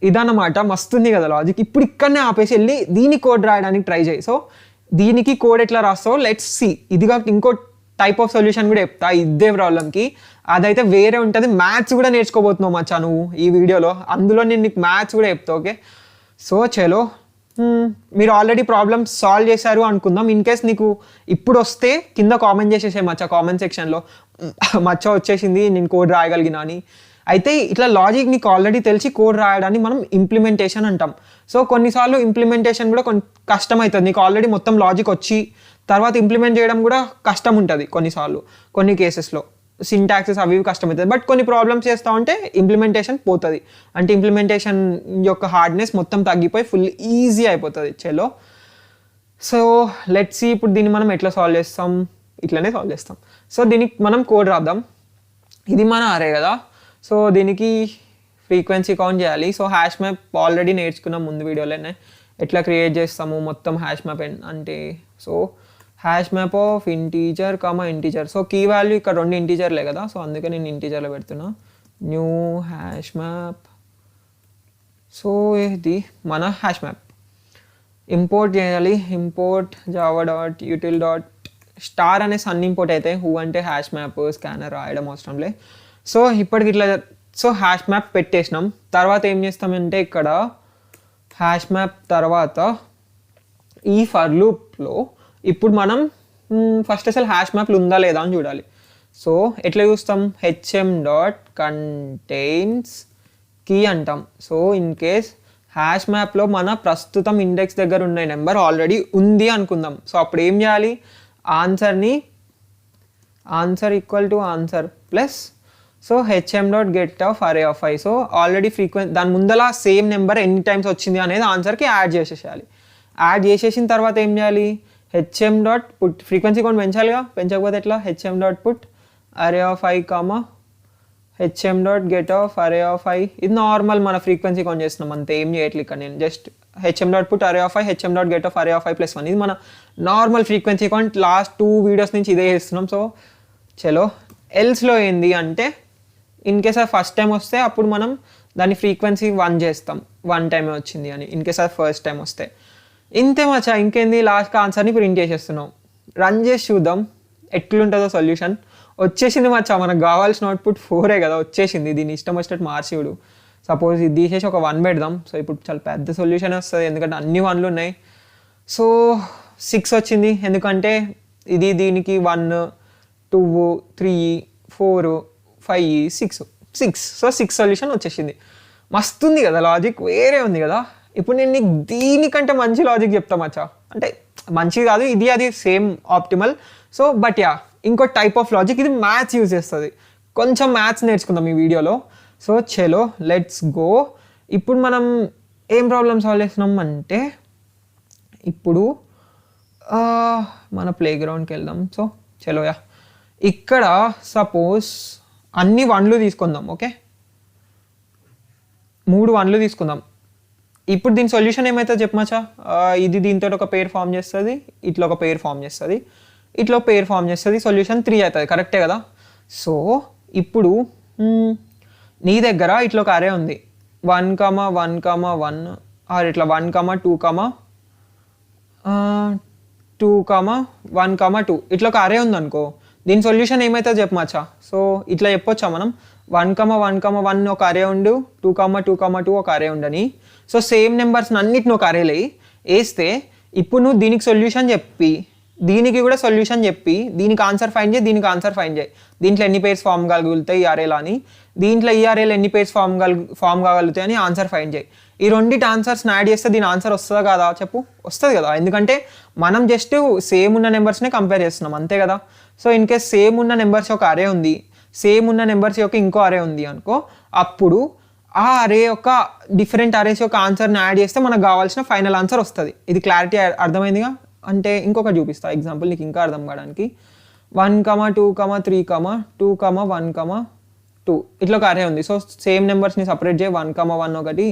ఇదన్నమాట, మస్తుంది కదా లాజిక్. ఇప్పుడు ఇక్కడనే ఆపేసి వెళ్ళి దీని కోడ్ రాయడానికి ట్రై చేయి. సో దీనికి కోడ్ ఎట్లా రాస్తావో లెట్స్ సీ. ఇదిగా ఇంకో టైప్ ఆఫ్ సొల్యూషన్ కూడా చెప్తా ఇదే ప్రాబ్లమ్కి. అదైతే వేరే ఉంటుంది. మ్యాథ్స్ కూడా నేర్చుకోబోతున్నావు మచ్చా నువ్వు ఈ వీడియోలో. అందులో నేను నీకు మ్యాథ్స్ కూడా చెప్తా. ఓకే, సో చలో, మీరు ఆల్రెడీ ప్రాబ్లమ్ సాల్వ్ చేశారు అనుకుందాం. ఇన్ కేస్ నీకు ఇప్పుడు వస్తే కింద కామెంట్ చేసేసే మచ్చా, కామెంట్ సెక్షన్లో మచ్చా వచ్చేసింది నేను కోడ్ రాయగలిగినా అని. అయితే ఇట్లా లాజిక్ నీకు ఆల్రెడీ తెలిసి కోడ్ రాయడాన్ని మనం ఇంప్లిమెంటేషన్ అంటాం. సో కొన్నిసార్లు ఇంప్లిమెంటేషన్ కూడా కష్టం అవుతుంది. నీకు ఆల్రెడీ మొత్తం లాజిక్ వచ్చి తర్వాత ఇంప్లిమెంట్ చేయడం కూడా కష్టం ఉంటుంది కొన్నిసార్లు, కొన్ని కేసెస్లో సింటాక్సెస్ అవి కష్టమవుతుంది. బట్ కొన్ని ప్రాబ్లమ్స్ చేస్తూ ఉంటే ఇంప్లిమెంటేషన్ పోతుంది. అంటే ఇంప్లిమెంటేషన్ యొక్క హార్డ్నెస్ మొత్తం తగ్గిపోయి ఫుల్ ఈజీ అయిపోతుంది. చలో, సో లెట్స్ సీ ఇప్పుడు దీన్ని మనం ఎట్లా సాల్వ్ చేస్తాం. ఇట్లనే సాల్వ్ చేస్తాం. సో దీనికి మనం కోడ్ రాద్దాం. ఇది మన అరే కదా. సో దీనికి ఫ్రీక్వెన్సీ కౌంట్ చేయాలి. సో హ్యాష్ మ్యాప్ ఆల్రెడీ నేర్చుకున్నాం ముందు వీడియోలోనే ఎట్లా క్రియేట్ చేస్తాము మొత్తం హ్యాష్ మ్యాప్ అంటే. So hash map of integer comma integer. So key value ఇక్కడ 2 ఇంటీజర్లే కదా. సో అందుకే నేను ఇంటీజర్లో పెడుతున్నా. New hash map. సో ఇది మన హ్యాష్ మ్యాప్. ఇంపోర్ట్ చేయాలి. ఇంపోర్ట్ java.util.star అనే సన్ ఇంపోర్ట్ అయితే హూ అంటే హ్యాష్ మ్యాప్ స్కానర్ రాయడం అవసరంలే. సో ఇప్పటికి ఇట్లా సో హ్యాష్ మ్యాప్ పెట్టేసినాం. తర్వాత ఏం చేస్తామంటే ఇక్కడ హ్యాష్ మ్యాప్ తర్వాత ఈ ఫర్ లూప్లో ఇప్పుడు మనం ఫస్ట్ అసలు హ్యాష్ మ్యాప్లు ఉందా లేదా అని చూడాలి. సో ఎట్లా చూస్తాం? hm.contains కీ అంటాం. సో ఇన్ కేస్ హ్యాష్ మ్యాప్లో మన ప్రస్తుతం ఇండెక్స్ దగ్గర ఉన్న నెంబర్ ఆల్రెడీ ఉంది అనుకుందాం. సో అప్పుడు ఏం చేయాలి? Answer equal to answer plus so hm.get of array of i. So already దాని ముందల సేమ్ నెంబర్ ఎన్ని టైమ్స్ వచ్చింది అనేది ఆన్సర్కి యాడ్ చేసేసేయాలి. యాడ్ చేసేసిన తర్వాత ఏం చేయాలి? hm.put ఫ్రీక్వెన్సీ కౌంట్ పెంచాలిగా, పెంచకపోతే ఎట్లా? hm.put array of i comma hm.get of array of i. ఇది నార్మల్ మన ఫ్రీక్వెన్సీ కౌంట్ చేస్తున్నాం అంతే, ఏం చేయట్లేదు ఇక్కడ నేను. Just hm.put array of i hm.get of array of i +1. ఇది మన normal frequency count. Last 2 videos నుంచి ఇదే చేస్తున్నాం. సో చలో, ఎల్స్లో ఏంది అంటే ఇన్ కేస్ అది ఫస్ట్ టైం వస్తే అప్పుడు మనం దాని ఫ్రీక్వెన్సీ 1 చేస్తాం, 1 టైమే వచ్చింది అని, ఇన్ కేస్ అది ఫస్ట్ టైం వస్తే. ఇంతే మచ్చా, ఇంకేంది, లాస్ట్కి ఆన్సర్ని ప్రింట్ చేసేస్తున్నాం. రన్ చేసి చూద్దాం ఎట్లుంటుందో సొల్యూషన్. వచ్చేసింది మచ్చా, మనకు కావాల్సిన అవుట్పుట్ 4 కదా, వచ్చేసింది. దీన్ని ఇష్టం వచ్చినట్టు మార్చిడు. సపోజ్ ఇది తీసేసి ఒక 1 పెడదాం. సో ఇప్పుడు చాలా పెద్ద సొల్యూషన్ వస్తుంది, ఎందుకంటే అన్ని 1లు ఉన్నాయి. సో 6 వచ్చింది, ఎందుకంటే ఇది దీనికి 1 2 3 4 5 6. సో 6 సొల్యూషన్ వచ్చేసింది. మస్తుంది కదా లాజిక్, వేరే ఉంది కదా. ఇప్పుడు నేను నీకు దీనికంటే మంచి లాజిక్ చెప్తా మచ్చా, అంటే మంచిది కాదు, ఇది అది same optimal. So but yeah, ఇంకో టైప్ ఆఫ్ లాజిక్, ఇది మ్యాథ్స్ యూజ్ చేస్తుంది. కొంచెం మ్యాథ్స్ నేర్చుకుందాం ఈ వీడియోలో. సో చలో లెట్స్ గో. ఇప్పుడు మనం ఏం ప్రాబ్లమ్ సాల్వ్ చేస్తున్నాం అంటే, ఇప్పుడు మన ప్లే గ్రౌండ్కి వెళ్దాం. సో చలో యా, ఇక్కడ సపోజ్ అన్ని 1లు తీసుకుందాం. ఓకే, 3 1లు తీసుకుందాం. ఇప్పుడు దీని సొల్యూషన్ ఏమవుతుంది చెప్పమచ్చా? ఇది దీంతో ఒక పేర్ ఫామ్ చేస్తుంది, ఇట్లా ఒక పేర్ ఫామ్ చేస్తుంది, ఇట్లా పేర్ ఫామ్ చేస్తుంది, సొల్యూషన్ 3 అవుతుంది. కరెక్టే కదా? సో ఇప్పుడు నీ దగ్గర ఇట్లా ఒక అరే ఉంది, 1 1 1 ఆర్ ఇట్లా 1 2 2 1 2 ఇట్లా ఒక అరే ఉంది అనుకో. దీని సొల్యూషన్ ఏమవుతుంది చెప్పమచ్చా? సో ఇట్లా చెప్పొచ్చా మనం, 1 1 1 ఒక అరే ఉండు, 2 2 2 ఒక అరే ఉండని. సో సేమ్ నెంబర్స్ అన్నిటిని ఒక అరేలో వేస్తే, ఇప్పుడు నువ్వు దీనికి సొల్యూషన్ చెప్పి, దీనికి కూడా సొల్యూషన్ చెప్పి, దీనికి ఆన్సర్ ఫైండ్ చేయి, దీనికి ఆన్సర్ ఫైండ్ చేయి. దీంట్లో ఎన్ని పేర్స్ ఫామ్ కాగలుగుతాయి ఈ అరేలో అని, దీంట్లో ఈ అరేలో ఎన్ని పేర్స్ ఫామ్ కాగలుగుతాయి అని ఆన్సర్ ఫైండ్ చేయి. ఈ రెండింటి ఆన్సర్స్ని యాడ్ చేస్తే దీని ఆన్సర్ వస్తుందా కదా చెప్పు? వస్తుంది కదా, ఎందుకంటే మనం జస్ట్ సేమ్ ఉన్న నెంబర్స్నే కంపేర్ చేస్తున్నాం, అంతే కదా. సో ఇన్ కేస్ సేమ్ ఉన్న నెంబర్స్ యొక్క అరే ఉంది, సేమ్ ఉన్న నెంబర్స్ యొక్క ఇంకో అరే ఉంది అనుకో, అప్పుడు ఆ అరే యొక్క డిఫరెంట్ అరేస్ యొక్క ఆన్సర్ని యాడ్ చేస్తే మనకు కావాల్సిన ఫైనల్ ఆన్సర్ వస్తుంది. ఇది క్లారిటీ అర్థమైందిగా? అంటే ఇంకొకటి చూపిస్తా ఎగ్జాంపుల్ నీకు ఇంకా అర్థం కావడానికి. 1 2 3 2 1 2 ఇట్లా ఒక అరే ఉంది. సో సేమ్ నెంబర్స్ని సపరేట్ చేయి, 1 1 ఒకటి,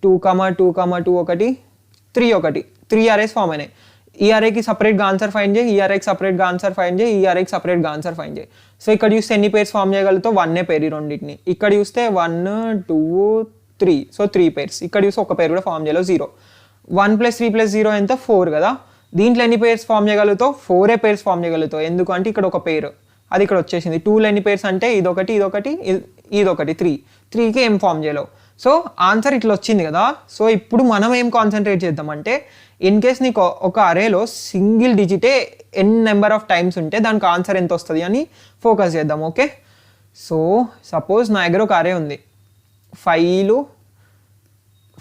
2 2 2 ఒకటి, 3 అరేస్ ఫామ్ అయినాయి. ఈ అరేకి సపరేట్గా ఆన్సర్ ఫైండ్ చేయి, ఈ అరేకి సపరేట్గా ఆన్సర్ ఫైండ్ చేయి, ఈ అరేకి సపరేట్గా ఆన్సర్ ఫైండ్ చేయి. సో ఇక్కడ చూస్తే ఎన్ని పేర్స్ ఫామ్ చేయగలుగుతావు? 1 పేరు ఈ రెండింటిని. ఇక్కడ చూస్తే 1 2 3, సో 3 పేర్స్. ఇక్కడ చూస్తే ఒక పేరు కూడా ఫామ్ చేయలేవు, 0. 1 + 3 + 0 ఎంత? 4 కదా. దీంట్లో ఎన్ని పేర్స్ ఫామ్ చేయగలుగుతావు? 4 పేర్స్ ఫామ్ చేయగలుగుతావు. ఎందుకంటే ఇక్కడ ఒక పేరు, అది ఇక్కడ వచ్చేసింది. 2లో ఎన్ని పేర్స్ అంటే ఇదొకటి, ఇదొకటి, ఇదొకటి, 3కి ఏం ఫామ్ చేయలేవు. సో ఆన్సర్ ఇట్లా వచ్చింది కదా. సో ఇప్పుడు మనం ఏం కాన్సన్ట్రేట్ చేద్దామంటే, ఇన్ కేస్ నీకు ఒక అరేలో సింగిల్ డిజిటే నెంబర్ ఆఫ్ టైమ్స్ ఉంటే దానికి ఆన్సర్ ఎంత వస్తుంది అని ఫోకస్ చేద్దాం. ఓకే, సో సపోజ్ నా దగ్గర ఒక అరే ఉంది, 5లు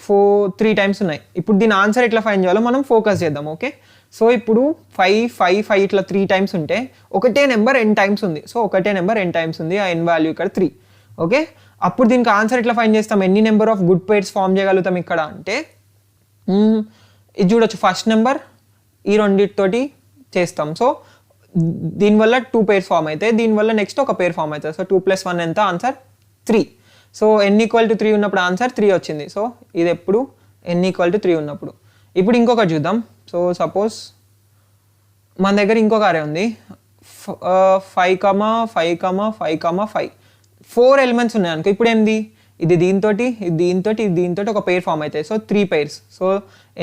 3 టైమ్స్ ఉన్నాయి. ఇప్పుడు దీని ఆన్సర్ ఎట్లా ఫైండ్ చేయాలో మనం ఫోకస్ చేద్దాం. ఓకే, సో ఇప్పుడు 5 5 5 ఇట్లా 3 టైమ్స్ ఉంటే ఒకటే నెంబర్ n టైమ్స్ ఉంది. సో ఒకటే నెంబర్ n టైమ్స్ ఉంది, ఆ n వాల్యూ ఇక్కడ 3. ఓకే, అప్పుడు దీనికి ఆన్సర్ ఎట్లా ఫైండ్ చేస్తాం? ఎన్ని number of good pairs form చేయగలుగుతాం ఇక్కడ అంటే, ఇది చూడొచ్చు, ఫస్ట్ నెంబర్ ఈ రెండింటితోటి చేస్తాం. సో దీనివల్ల 2 పేర్స్ ఫామ్ అవుతాయి, దీనివల్ల నెక్స్ట్ ఒక పేర్ ఫామ్ అవుతుంది. సో 2 + 1 ఎంత? ఆన్సర్ 3. సో n = 3 ఉన్నప్పుడు ఆన్సర్ 3 వచ్చింది. సో ఇది ఎప్పుడు? n = 3 ఉన్నప్పుడు. ఇప్పుడు ఇంకొకటి చూద్దాం. సో సపోజ్ మన దగ్గర ఇంకొక అరే ఉంది, 5 5 5 5 4 ఎలిమెంట్స్ ఉన్నాయి అనుకో. ఇప్పుడు ఏంది? ఇది దీంతో ఒక పేర్ ఫామ్ అవుతాయి. So 3 pairs. సో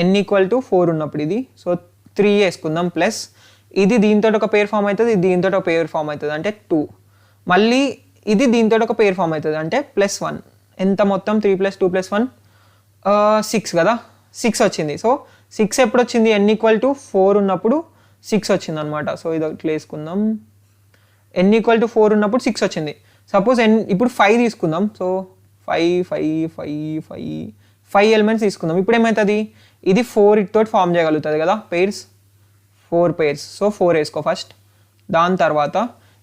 n = 4 ఉన్నప్పుడు ఇది, సో 3 వేసుకుందాం, ప్లస్ ఇది దీంతో ఒక పేర్ ఫామ్ అవుతుంది, ఇది దీంతో ఒక పేర్ ఫామ్ అవుతుంది అంటే 2. మళ్ళీ ఇది దీంతో ఒక పేర్ ఫామ్ అవుతుంది అంటే +1. ఎంత మొత్తం? 3 + 2 + 1 6 కదా. 6 వచ్చింది. సో 6 ఎప్పుడు వచ్చింది? n = 4 ఉన్నప్పుడు 6 వచ్చింది అనమాట. సో ఇది ఇట్లా వేసుకుందాం, n = 4 ఉన్నప్పుడు 6 వచ్చింది. సపోజ్ ఇప్పుడు 5 తీసుకుందాం. సో 5 ఎలిమెంట్స్ తీసుకుందాం. ఇప్పుడు ఏమవుతుంది? ఇది 4 తోటి ఫామ్ చేయగలుగుతుంది కదా పేర్స్, 4 పేర్స్. సో 4 వేసుకో ఫస్ట్. దాని తర్వాత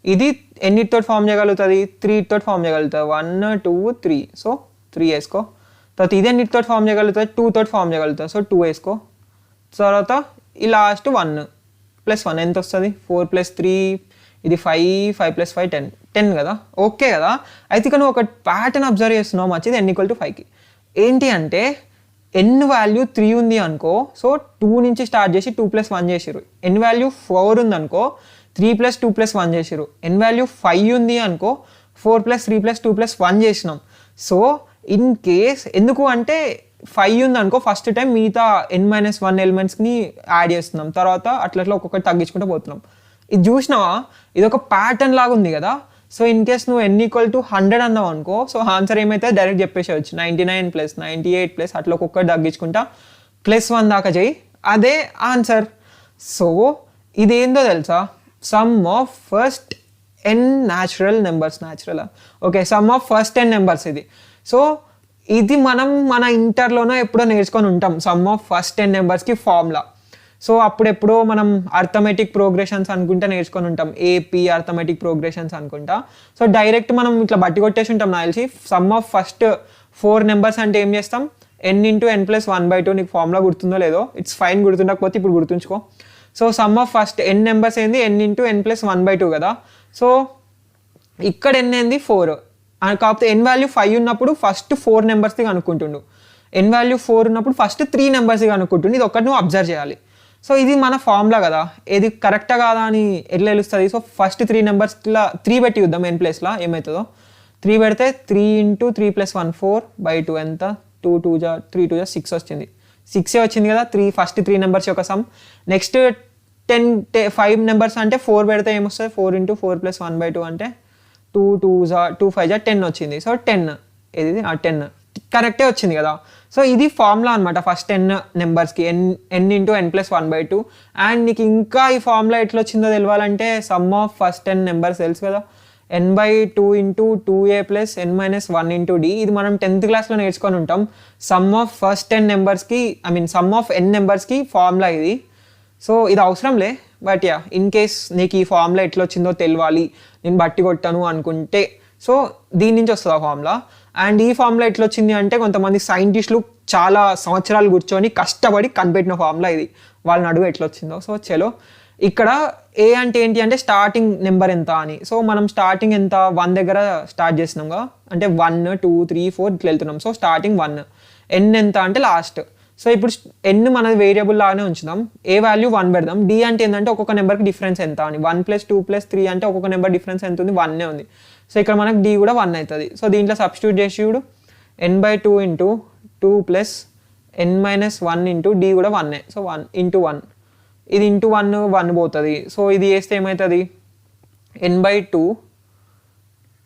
ఇది ఎన్నిటితో ఫామ్ చేయగలుగుతుంది? 3 తోటి ఫామ్ చేయగలుగుతుంది, 1 2 3. సో 3 వేసుకో. తర్వాత ఇది ఎన్నిటితో ఫామ్ చేయగలుగుతుంది? 2 తోటి ఫామ్ చేయగలుగుతుంది. సో 2 వేసుకో. తర్వాత ఈ లాస్ట్ 1 + 1 ఎంత వస్తుంది? 4 + 3, ఇది 5 5 + 5 10 కదా. ఓకే కదా. అయితే ఇక్కడ నువ్వు ఒక ప్యాటర్న్ అబ్జర్వ్ చేస్తున్నావు మంచిది. n = 5కి ఏంటి అంటే, n వాల్యూ 3 ఉంది అనుకో, సో 2 నుంచి స్టార్ట్ చేసి 2 + 1 చేసిరు. n వాల్యూ 4 ఉంది అనుకో, 3 + 2 + 1 చేసిరు. n వాల్యూ 5 ఉంది అనుకో, 4 + 3 + 2 + 1 చేసినాం. సో ఇన్ కేస్ ఎందుకు అంటే 5 ఉంది అనుకో, ఫస్ట్ టైం మిగతా n-1 ఎలిమెంట్స్ని యాడ్ చేస్తున్నాం, తర్వాత అట్లా ఒక్కొక్కటి తగ్గించుకుంటూ పోతున్నాం. ఇది చూసినావా, ఇది ఒక ప్యాటర్న్ లాగా ఉంది కదా. సో ఇన్ కేస్ నువ్వు n=100 అన్నావు అనుకో, సో ఆన్సర్ ఏమైతే డైరెక్ట్ చెప్పేసేవచ్చు 99 + 98 అట్లా ఒక్కొక్కటి తగ్గించుకుంటా +1 దాకా చేయి, అదే ఆన్సర్. సో ఇదేందో తెలుసా, some of first n natural numbers, okay, some of first 10 numbers ఇది. సో ఇది మనం మన ఇంటర్లోనో ఎప్పుడో నేర్చుకొని ఉంటాం, సమ్ ఆఫ్ ఫస్ట్ 10 నెంబర్స్కి ఫార్ములా. సో అప్పుడెప్పుడో మనం అర్థమెటిక్ ప్రోగ్రెషన్స్ అనుకుంటా నేర్చుకొని ఉంటాం, ఏపీ అర్థమెటిక్ ప్రోగ్రెషన్స్ అనుకుంటా. సో డైరెక్ట్ మనం ఇట్లా బట్టి కొట్టేసి ఉంటాం నాకు తెలిసి. సమ్ ఆఫ్ ఫస్ట్ 4 నెంబర్స్ అంటే ఏం చేస్తాం, n×n+1/2. నీకు ఫార్ములా గుర్తుందో లేదో, ఇట్స్ ఫైన్, గుర్తుండకపోతే ఇప్పుడు గుర్తుంచుకో. So some of first n numbers ఏంది, n×n+1/2 కదా. సో ఇక్కడ n ఏంది 4, కాకపోతే n వాల్యూ 5 ఉన్నప్పుడు ఫస్ట్ 4 నెంబర్స్ది కనుక్కుంటుండు, n వాల్యూ 4 ఉన్నప్పుడు ఫస్ట్ 3 నెంబర్స్ది కనుక్కుంటుండు. ఇది ఒక్కటి నువ్వు అబ్జర్వ్ చేయాలి. సో ఇది మన ఫార్ములా కదా, ఇది కరెక్టా కాదా అని ఎట్లా తెలుస్తుంది. సో ఫస్ట్ 3 నెంబర్స్లా 3 పెట్టి చూద్దాం, n ప్లేస్లో ఏమవుతుందో. 3 పెడితే 3×3+1 4/2 ఎంత, 2 2 3 2 6 వచ్చింది. 6 వచ్చింది కదా, ఫస్ట్ 3 నెంబర్స్ యొక్క సమ్. నెక్స్ట్ 5 నెంబర్స్ అంటే 4 పెడితే ఏమొస్తుంది, 4×4+1/2 అంటే 2 2 5 10 వచ్చింది. సో 10 ఇది 10 కరెక్టే వచ్చింది కదా. సో ఇది ఫార్ములా అనమాట ఫస్ట్ 10 నెంబర్స్కి, n×n+1/2. అండ్ నీకు ఇంకా ఈ ఫార్ములా ఎట్లా వచ్చిందో తెలియాలంటే సమ్ ఆఫ్ ఫస్ట్ 10 నెంబర్స్ తెలుసు కదా, n/2 × 2a + n-1 × d. ఇది మనం 10th క్లాస్లో నేర్చుకొని ఉంటాం. సమ్ ఆఫ్ ఫస్ట్ 10 నెంబర్స్కి, సమ్ ఆఫ్ n నెంబర్స్కి ఫార్ములా ఇది. సో ఇది అవసరంలే, బట్ యా ఇన్ కేస్ నీకు ఈ ఫార్ములా ఎట్లా వచ్చిందో తెలియాలి, నేను బట్టి కొట్టాను అనుకుంటే, సో దీని నుంచి వస్తుంది ఆ ఫార్ములా. అండ్ ఈ ఫార్ములా ఎట్లా వచ్చింది అంటే కొంతమంది సైంటిస్టులు చాలా సంవత్సరాలు కూర్చొని కష్టపడి కనిపెట్టిన ఫార్ములా ఇది, వాళ్ళని అడుగు ఎట్లా వచ్చిందో. సో చలో, ఇక్కడ ఏ అంటే ఏంటి అంటే స్టార్టింగ్ నెంబర్ ఎంత అని. సో మనం స్టార్టింగ్ ఎంత 1 దగ్గర స్టార్ట్ చేసినాం కదా, అంటే 1 2 3 4 ఇట్లా వెళ్తున్నాం. సో స్టార్టింగ్ 1, n ఎంత అంటే లాస్ట్. సో ఇప్పుడు n మనది వేరియబుల్ లాగానే ఉంచుదాం, ఏ వాల్యూ 1 పెడదాం. d అంటే ఏంటంటే ఒక్కొక్క నెంబర్కి డిఫరెన్స్ ఎంత అని, 1 + 2 + 3 అంటే ఒక్కొక్క నెంబర్ డిఫరెన్స్ ఎంత ఉంది, 1 ఉంది. సో ఇక్కడ మనకు d కూడా 1 అవుతుంది. సో దీంట్లో సబ్స్టిట్యూట్ చేసి చూడు, n/2 × 2 + n-1 × d కూడా 1. సో 1 × 1, ఇది ఇంటూ 1 పోతుంది. సో ఇది వేస్తే ఏమవుతుంది, n/2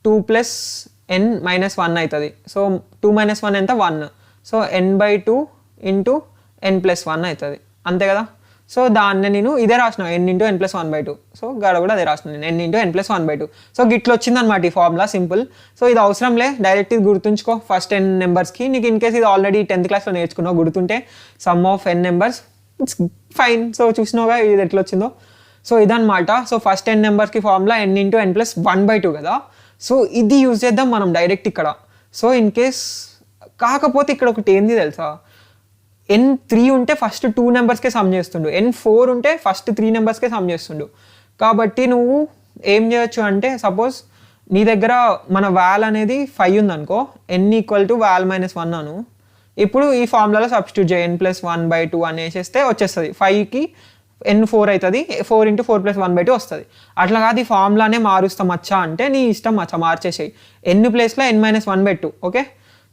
2 + n-1 అవుతుంది. సో 2 - 1 ఎంత, 1. సో n/2 × n+1 అవుతుంది, అంతే కదా. సో దాన్ని నేను ఇదే రాసిన, n×n+1/2. సో గడ కూడా అదే రాసిన నేను, n×n+1/2. సో గిట్లా వచ్చిందనమాట ఈ ఫార్ములా, సింపుల్. సో ఇది అవసరంలే, డైరెక్ట్ ఇది గుర్తుంచుకో ఫస్ట్ 10 నెంబర్స్కి. నీకు ఇన్ కేస్ ఇది ఆల్రెడీ 10th క్లాస్లో నేర్చుకున్నావు, గుర్తుంటే sum of n numbers, it's fine. So చూసినావుగా ఇది ఎట్లా వచ్చిందో. సో ఇదనమాట. సో ఫస్ట్ 10 నెంబర్స్కి ఫార్ములా n×n+1/2 కదా. సో ఇది యూజ్ చేద్దాం మనం డైరెక్ట్ ఇక్కడ. సో ఇన్ కేస్ కాకపోతే ఇక్కడ ఒకటి ఏంది తెలుసా, n3 ఉంటే ఫస్ట్ 2 నెంబర్స్కే సమ్ చేస్తుండు, n4 ఉంటే ఫస్ట్ 3 నెంబర్స్కే సమ్ చేస్తుండు. కాబట్టి నువ్వు ఏం చేయొచ్చు అంటే, సపోజ్ నీ దగ్గర మన వాల్ అనేది 5 ఉందనుకో, n = val-1 అను. ఇప్పుడు ఈ ఫార్ములాలో సబ్స్టిట్యూట్ చేయి, n+1/2 అని వేసేస్తే వచ్చేస్తుంది, 5కి n4 అవుతుంది, 4×4+1/2 వస్తుంది. అట్లా కాదు ఈ ఫార్ములానే మారుస్తాం మచ్చా అంటే నీ ఇష్టం మచ్చా, మార్చేసేయి. n ప్లేస్లో n-1 పెట్టు, ఓకే.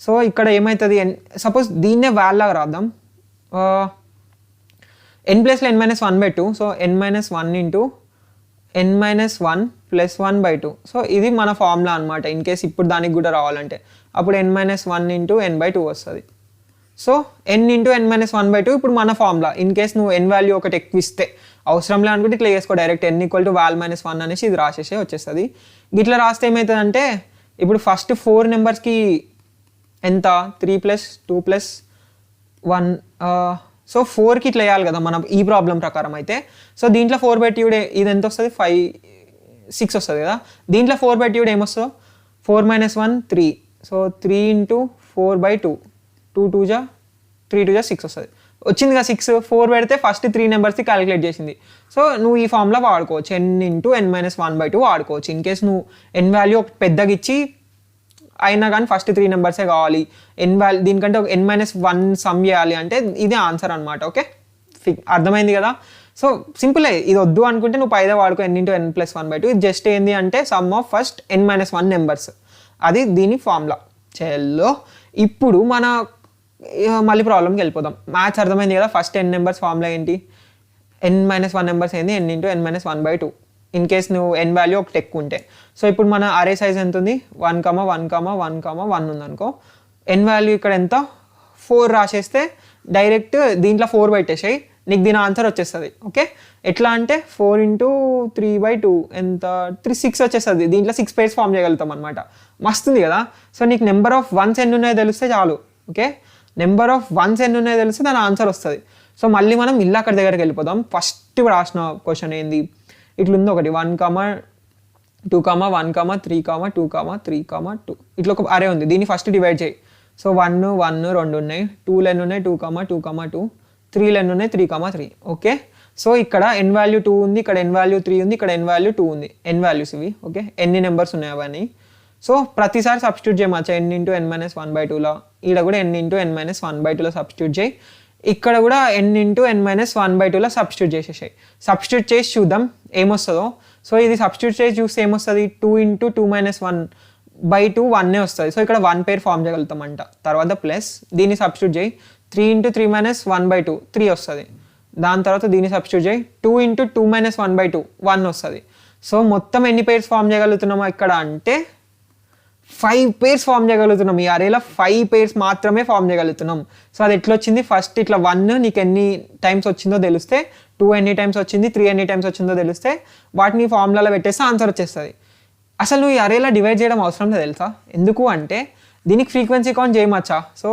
సో ఇక్కడ ఏమవుతుంది, సపోజ్ దీన్నే వాల్ లాగా రాద్దాం, n ప్లేస్లో n-1 పెట్టు. So n-1 × n-1 + 1/2. సో ఇది మన ఫార్ములా అనమాట. ఇన్ కేస్ ఇప్పుడు దానికి కూడా రావాలంటే అప్పుడు n-1 × n/2 వస్తుంది. సో n×n-1/2 ఇప్పుడు మన ఫార్ములా. ఇన్ కేస్ నువ్వు n వాల్యూ ఒకటి ఎక్కువ ఇస్తే అవసరంలే అనుకుంటే ఇట్లా చేసుకో, డైరెక్ట్ n = val-1 అనేసి ఇది రాసేసే వచ్చేస్తుంది. ఇట్లా రాస్తే ఏమవుతుందంటే, ఇప్పుడు ఫస్ట్ 4 నెంబర్స్కి ఎంత, 3 + 2 + 1. సో 4కి ఇట్లా వేయాలి కదా మనం ఈ ప్రాబ్లం ప్రకారం అయితే. సో దీంట్లో 4 పెట్టి ఇది ఎంత వస్తుంది, 6 వస్తుంది కదా. దీంట్లో 4 పెట్టి ఏమొస్తుందో, 4 - 1 3. సో 3 × 4/2, 2 2 3 2 6 వస్తుంది. వచ్చింది కదా 6. 4 పెడితే ఫస్ట్ 3 నెంబర్స్కి క్యాలిక్యులేట్ చేసింది. సో నువ్వు ఈ ఫార్ములా వాడుకోవచ్చు, n×n-1/2 వాడుకోవచ్చు. ఇన్ కేస్ నువ్వు n వాల్యూ పెద్దగా ఇచ్చి అయినా కానీ ఫస్ట్ 3 నెంబర్సే కావాలి, దీనికంటే ఒక n-1 సమ్ చేయాలి అంటే ఇది ఆన్సర్ అనమాట, ఓకే. అర్థమైంది కదా. సో సింపులే, ఇది వద్దు అనుకుంటే నువ్వు పైదా వాడుకో, n×n+1/2. ఇది జస్ట్ ఏంది అంటే some of first n-1 numbers, అది దీని ఫార్ములా. చలో ఇప్పుడు మన మళ్ళీ ప్రాబ్లమ్కి వెళ్ళిపోదాం. మ్యాథ్స్ అర్థమైంది కదా. ఫస్ట్ n నెంబర్స్ ఫార్ములా ఏంటి, n-1 నెంబర్స్ ఏంది, n into n-1/2 in case నువ్వు n వాల్యూ ఒకటి ఎక్కువ ఉంటే. సో ఇప్పుడు మన అరే సైజ్ ఎంత ఉంది, 1,1,1,1 ఉందనుకో. n వాల్యూ ఇక్కడ ఎంత 4 రాసేస్తే డైరెక్ట్ దీంట్లో 4 పెట్టేసాయి, నీకు దీని ఆన్సర్ వచ్చేస్తుంది. ఓకే, ఎట్లా అంటే 4 ఇంటూ 3/2 ఎంత 6 వచ్చేస్తుంది. దీంట్లో 6 పేర్స్ ఫామ్ చేయగలుగుతాం అనమాట. మస్తుంది కదా. సో నీకు నెంబర్ ఆఫ్ వన్స్ ఎన్ని ఉన్నాయో తెలిస్తే చాలు. ఓకే, నెంబర్ ఆఫ్ వన్స్ ఎన్ని ఉన్నాయో తెలిస్తే దాని ఆన్సర్ వస్తుంది. సో మళ్ళీ మనం ఇల్లు అక్కడ దగ్గరికి వెళ్ళిపోదాం. ఫస్ట్ రాసిన క్వశ్చన్ ఏంది, ఇట్లుంది ఒకటి 1,2,1,3,2,3,2 ఇట్లా ఒక అరే ఉంది. దీన్ని ఫస్ట్ డివైడ్ చేయి. సో 1, 1, 2 ఉన్నాయి, 2 లెన్ ఉన్నాయి, 2,2,2, 3 లెన్ ఉన్నాయి, 3,3. ఓకే, సో ఇక్కడ n వాల్యూ 2 ఉంది, ఇక్కడ n వాల్యూ 3 ఉంది, ఇక్కడ n వాల్యూ 2 ఉంది. n వాల్యూస్ ఇవి. ఓకే, ఎన్ని నెంబర్స్ ఉన్నాయి అవన్నీ. సో ప్రతిసారి సబ్స్టిట్యూట్ చేయమచ్చా n ఇంటూ n-1/2లా, ఈడ కూడా n ఇంటూ n-1/2లో సబ్స్టిట్యూట్ చేయి, ఇక్కడ కూడా n ఇంటూ n-1/2లో సబ్స్టిట్యూట్ చేసేసాయి. సబ్స్టిట్యూట్ చేసి చూద్దాం ఏమొస్తుందో. సో ఇది సబ్స్టిట్యూట్ చేసి చూస్తే ఏమొస్తుంది, 2 ఇంటూ 2-1/2 1 వస్తుంది. సో ఇక్కడ 1 పేర్ ఫామ్ చేయగలుగుతామంట. తర్వాత ప్లస్ దీన్ని సబ్స్టిట్యూట్ చేయి, 3 ఇంటూ 3-1/2 3 వస్తుంది. దాని తర్వాత దీన్ని సబ్స్టిట్యూట్ చేయి, 2 ఇంటూ 2-1/2 1 వస్తుంది. సో మొత్తం ఎన్ని పేర్స్ ఫామ్ చేయగలుగుతున్నామో ఇక్కడ అంటే 5 పేర్స్ ఫామ్ చేయగలుగుతున్నాం. ఈ అరేలో 5 పేర్స్ మాత్రమే ఫామ్ చేయగలుగుతున్నాం. సో అది ఎట్లా వచ్చింది, ఫస్ట్ ఇట్లా 1 నీకు ఎన్ని టైమ్స్ వచ్చిందో తెలిస్తే, 2 ఎన్ని టైమ్స్ వచ్చింది, 3 ఎన్ని టైమ్స్ వచ్చిందో తెలిస్తే వాటిని ఫార్ములాలో పెట్టేస్తే ఆన్సర్ వచ్చేస్తుంది. అసలు నువ్వు ఈ అరేలో డివైడ్ చేయడం అవసరం లేదు తెలుసా. ఎందుకు అంటే దీనికి ఫ్రీక్వెన్సీ కౌంట్ చేయమచ్చా. సో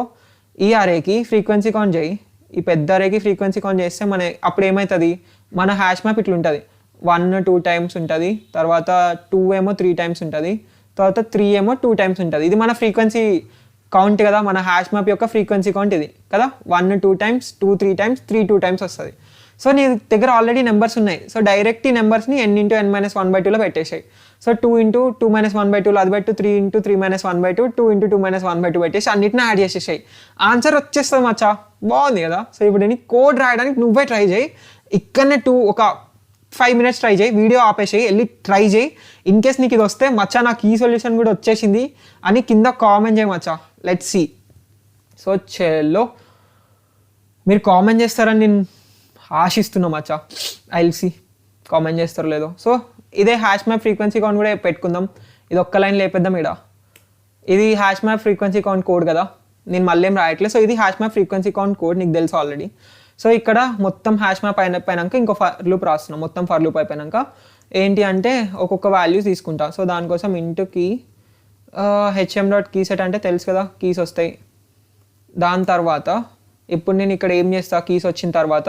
ఈ అరేకి ఫ్రీక్వెన్సీ కౌంట్ చేయి, ఈ పెద్ద అరేకి ఫ్రీక్వెన్సీ కౌంట్ చేస్తే అప్పుడు ఏమవుతుంది, మన హ్యాష్ మ్యాప్ ఇట్లా ఉంటుంది. 1 2 టైమ్స్ ఉంటుంది, తర్వాత 2 ఏమో 3 టైమ్స్ ఉంటుంది, తర్వాత 3 ఏమో 2 టైమ్స్ ఉంటుంది. ఇది మన ఫ్రీక్వెన్సీ కౌంట్ కదా, మన హ్యాష్ మ్యాప్ యొక్క ఫ్రీక్వెన్సీ కౌంట్ ఇది కదా. 1 2 టైమ్స్, 2 3 టైమ్స్, 3 2 టైమ్స్ వస్తుంది. సో నీ దగ్గర ఆల్రెడీ నెంబర్స్ ఉన్నాయి. సో డైరెక్ట్ ఈ నెంబర్స్ని n ఇంటూ n-1/2లో పెట్టేసాయి. సో 2 ఇంటూ 2-1/2లో అది పెట్టు, 3 ఇంటూ 3-1/2, 2 ఇంటూ 2-1/2 పెట్టేసి అన్నిటిని యాడ్ చేసేసాయి. ఆన్సర్ వచ్చేస్తుంది మచ్చా. బాగుంది కదా. సో ఇప్పుడు నేను కోడ్ రాయడానికి నువ్వే ట్రై చేయి. ఇక్కడనే ఒక 5 minutes ట్రై చేయి, వీడియో ఆపేసేయి, వెళ్ళి ట్రై చేయి. ఇన్ కేస్ నీకు ఇది వస్తే మచ్చా నాకు ఈ సొల్యూషన్ కూడా వచ్చేసింది అని కింద కామెంట్ చేయి మచ్చా. Let's see. సో చలో మీరు కామెంట్ చేస్తారని నేను ఆశిస్తున్నా మచ్చా. ఐ విల్ సీ కామెంట్ చేస్తారో లేదో. సో ఇదే హ్యాష్ మ్యాప్ ఫ్రీక్వెన్సీ కౌంట్ కూడా పెట్టుకుందాం. ఇది ఒక్క లైన్ లేపేద్దాం. ఇది hash map frequency count code కదా, నేను మళ్ళీ ఏం రాయట్లేదు. సో ఇది hash map frequency count code, నీకు తెలుసు ఆల్రెడీ. సో ఇక్కడ మొత్తం హ్యాష్ మ్యాప్ అయిపోయాక ఇంకో ఫర్ లూప్ రాస్తున్నాం. మొత్తం ఫర్ లూప్ అయిపోయాక ఏంటి అంటే ఒక్కొక్క వాల్యూస్ తీసుకుంటా. సో దానికోసం ఇంటూ కీ hm.key సెట్ అంటే తెలుసు కదా, కీస్ వస్తాయి. దాని తర్వాత ఇప్పుడు నేను ఇక్కడ ఏం చేస్తా, కీస్ వచ్చిన తర్వాత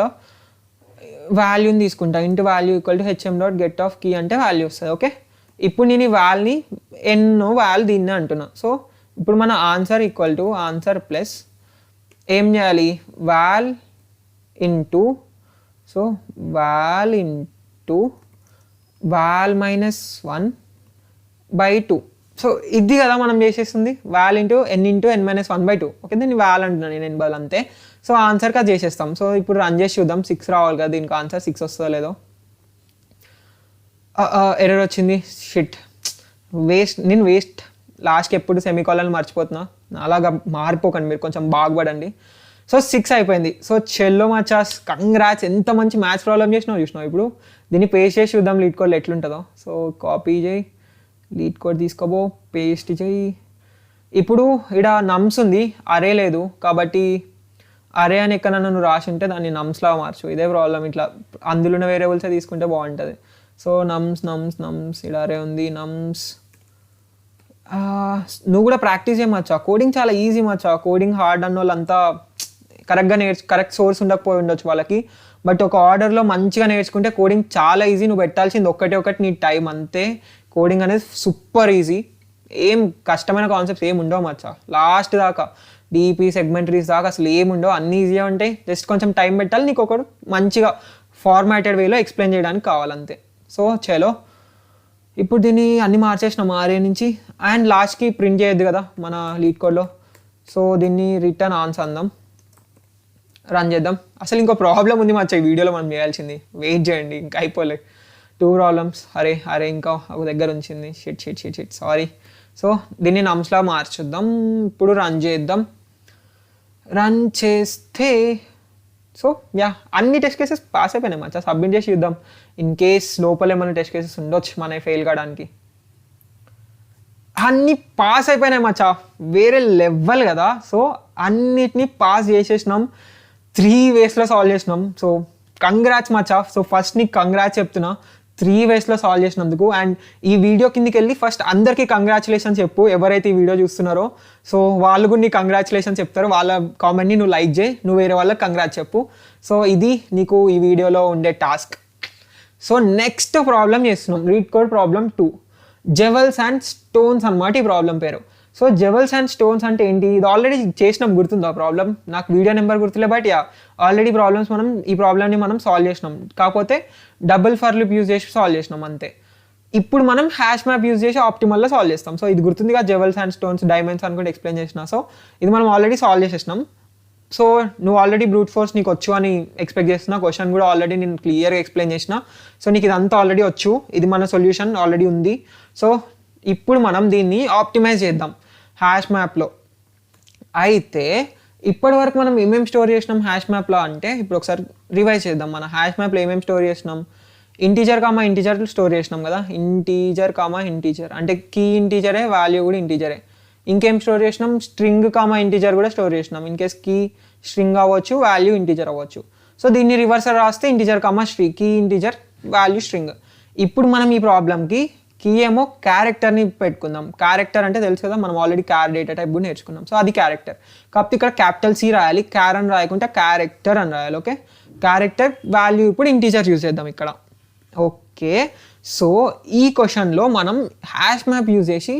వాల్యూని తీసుకుంటా. Into value equal to hm.get అంటే వాల్యూ వస్తుంది. ఓకే, ఇప్పుడు నేను ఈ వాల్ని ఎన్నో వాల్ దీన్ని అంటున్నా. సో ఇప్పుడు మన answer equal to answer plus ఏం చేయాలి, wall into, so wall into wall -1/2. So ఇది కదా మనం చేసేస్తుంది, wall into n into n-1/2. Okay, దీన్ని వాల్ అంటున్నాను నేను, n బల్ అంతే. సో ఆన్సర్కి అది చేసేస్తాం. సో ఇప్పుడు రన్ చేసి చూద్దాం, 6 రావాలి కదా, దీనికి ఆన్సర్ 6 వస్తుందో లేదో. ఎర్రర్ వచ్చింది, షిట్, నేను వేస్ట్. లాస్ట్కి ఎప్పుడు సెమీకాలన్ మర్చిపోతున్నా. అలాగా మారిపోకండి మీరు, కొంచెం బాగుపడండి. సో 6 అయిపోయింది. సో చెల్లో మచాస్, కంగ్రాట్స్, ఎంత మంచి మ్యాథ్స్ ప్రాబ్లమ్ చూసినావు. ఇప్పుడు దీన్ని పేస్ట్ చేసి చూద్దాం లీడ్ కోడ్లో ఎట్లుంటుందో. సో కాపీ చేయి, లీడ్ కోడ్ తీసుకోబో, పేస్ట్ చేయి. ఇప్పుడు ఇక్కడ నమ్స్ ఉంది, అరే లేదు కాబట్టి అరే అని ఎక్కడన్నా నువ్వు రాసి ఉంటే దాన్ని నమ్స్లా మార్చు. ఇదే ప్రాబ్లం, ఇట్లా అందులో ఉన్న వేరియబుల్సే తీసుకుంటే బాగుంటుంది. సో నమ్స్ ఇక్కడ అరే ఉంది, నమ్స్. నువ్వు కూడా ప్రాక్టీస్ చేయమచ్చా. కోడింగ్ చాలా ఈజీ మచ్చా. కోడింగ్ హార్డ్ అన్న వాళ్ళంతా కరెక్ట్ సోర్స్ ఉండకపోయి ఉండొచ్చు వాళ్ళకి. బట్ ఒక ఆర్డర్లో మంచిగా నేర్చుకుంటే కోడింగ్ చాలా ఈజీ. నువ్వు పెట్టాల్సింది ఒకటి నీ టైం అంతే. కోడింగ్ అనేది సూపర్ ఈజీ, ఏం కష్టమైన కాన్సెప్ట్స్ ఏమి ఉండవు మచ్చా. లాస్ట్ దాకా డీపీ సెగ్మెంటరీస్ దాకా అసలు ఏముండవు, అన్నీ ఈజీగా ఉంటాయి. జస్ట్ కొంచెం టైం పెట్టాలి, నీకు ఒకడు మంచిగా ఫార్మాటెడ్ వేలో ఎక్స్ప్లెయిన్ చేయడానికి కావాలంతే. సో చలో ఇప్పుడు దీన్ని అన్ని మార్చేసినాం ఆరే నుంచి. అండ్ లాస్ట్కి ప్రింట్ చేయొద్దు కదా మన లీడ్ కోడ్లో. సో దీన్ని రిటర్న్ ఆన్స్ అందాం, రన్ చేద్దాం. అసలు ఇంకో ప్రాబ్లం ఉంది మచ్చా ఈ వీడియోలో మనం చేయాల్సింది, వెయిట్ చేయండి, ఇంకా అయిపోలే. 2 ప్రాబ్లమ్స్. అరే ఇంకా ఒక దగ్గర ఉంచింది, షిట్ సారీ. సో దీన్ని నమ్స్లా మార్చుద్దాం. ఇప్పుడు రన్ చేద్దాం. రన్ చేస్తే సో యా అన్ని టెస్ట్ కేసెస్ పాస్ అయిపోయినాయి మచ్చా. సబ్మిట్ చేసి చూద్దాం. ఇన్ కేస్ లోపల ఏమైనా టెస్ట్ కేసెస్ ఉండొచ్చు మన ఫెయిల్ కావడానికి. అన్నీ పాస్ అయిపోయినాయి మచ్చా, వేరే లెవెల్ కదా. సో అన్నిటినీ పాస్ చేసేసినాం, 3 waysలో సాల్వ్ చేసినాం. సో కంగ్రాట్స్ మచ్చా. సో ఫస్ట్ నీకు కంగ్రాట్స్ చెప్తున్నా 3 waysలో సాల్వ్ చేసినందుకు. అండ్ ఈ వీడియో కిందకి వెళ్ళి ఫస్ట్ అందరికీ కంగ్రాచులేషన్స్ చెప్పు, ఎవరైతే ఈ వీడియో చూస్తున్నారో. సో వాళ్ళు కూడా నీకు కంగ్రాచులేషన్స్ చెప్తారు. వాళ్ళ కామెంట్ని నువ్వు లైక్ చేయి, నువ్వు వేరే వాళ్ళకి కంగ్రాట్స్ చెప్పు. సో ఇది నీకు ఈ వీడియోలో ఉండే టాస్క్. సో నెక్స్ట్ ప్రాబ్లం చేస్తున్నాం, LeetCode problem 2, jewels and stones అన్నమాట ఈ ప్రాబ్లం పేరు. సో జెవెల్స్ అండ్ స్టోన్స్ అంటే ఏంటి, ఇది ఆల్రెడీ చేసినాం, గుర్తుందా ప్రాబ్లం? నాకు వీడియో నెంబర్ గుర్తులే, బట్ యా ఆల్రెడీ ఈ ప్రాబ్లమ్ని మనం సాల్వ్ చేసినాం. కాకపోతే డబుల్ ఫర్ లూప్ యూజ్ చేసి సాల్వ్ చేసినాం అంతే. ఇప్పుడు మనం హ్యాష్ మ్యాప్ యూజ్ చేసి ఆప్టిమల్లో సాల్వ్ చేస్తాం. సో ఇది గుర్తుందిగా, జెవెల్స్ అండ్ స్టోన్స్ డైమండ్స్ అనుకుంటే ఎక్స్ప్లెయిన్ చేసిన. సో ఇది మనం ఆల్రెడీ సాల్వ్ చేసేసినాం. సో నువ్వు ఆల్రెడీ బ్రూట్ ఫోర్స్ నీకు వచ్చు అని ఎక్స్పెక్ట్ చేస్తున్నా. క్వశ్చన్ కూడా ఆల్రెడీ నేను క్లియర్గా ఎక్స్ప్లెయిన్ చేసిన. సో నీకు ఇదంతా ఆల్రెడీ వచ్చు, ఇది మన సొల్యూషన్ ఆల్రెడీ ఉంది. సో ఇప్పుడు మనం దీన్ని ఆప్టిమైజ్ చేద్దాం హ్యాష్ మ్యాప్లో. అయితే ఇప్పటి వరకు మనం ఏమేమి స్టోర్ చేసినాం హ్యాష్ మ్యాప్లో అంటే, ఇప్పుడు ఒకసారి రివైజ్ చేద్దాం. మన హ్యాష్ మ్యాప్లో ఏమేమి స్టోర్ చేసినాం, ఇంటీజర్ స్టోర్ చేసినాం కదా. ఇంటీజర్ అంటే కీ ఇంటీజరే, వాల్యూ కూడా ఇంటీజరే. ఇంకేం స్టోర్ చేసినాం, స్ట్రింగ్ ఇంటీజర్ కూడా స్టోర్ చేసినాం. ఇన్ కేస్ కీ స్ట్రింగ్ అవ్వచ్చు, వాల్యూ ఇంటీజర్ అవ్వచ్చు. సో దీన్ని రివర్స్ రాస్తే integer string, key integer, value string. ఇప్పుడు మనం ఈ ప్రాబ్లంకి కీ ఏమో క్యారెక్టర్ని పెట్టుకుందాం. క్యారెక్టర్ అంటే తెలుసు కదా, మనం ఆల్రెడీ క్యార్ డేటా టైప్ కూడా నేర్చుకున్నాం. సో అది క్యారెక్టర్. కాకపోతే ఇక్కడ క్యాపిటల్ C రాయాలి, క్యార్ అని రాయకుండా క్యారెక్టర్ అని రాయాలి. Okay, character. వాల్యూ ఇప్పుడు ఇంటీజర్ యూజ్ చేద్దాం ఇక్కడ. ఓకే, సో ఈ క్వశ్చన్లో మనం హ్యాష్ మ్యాప్ యూజ్ చేసి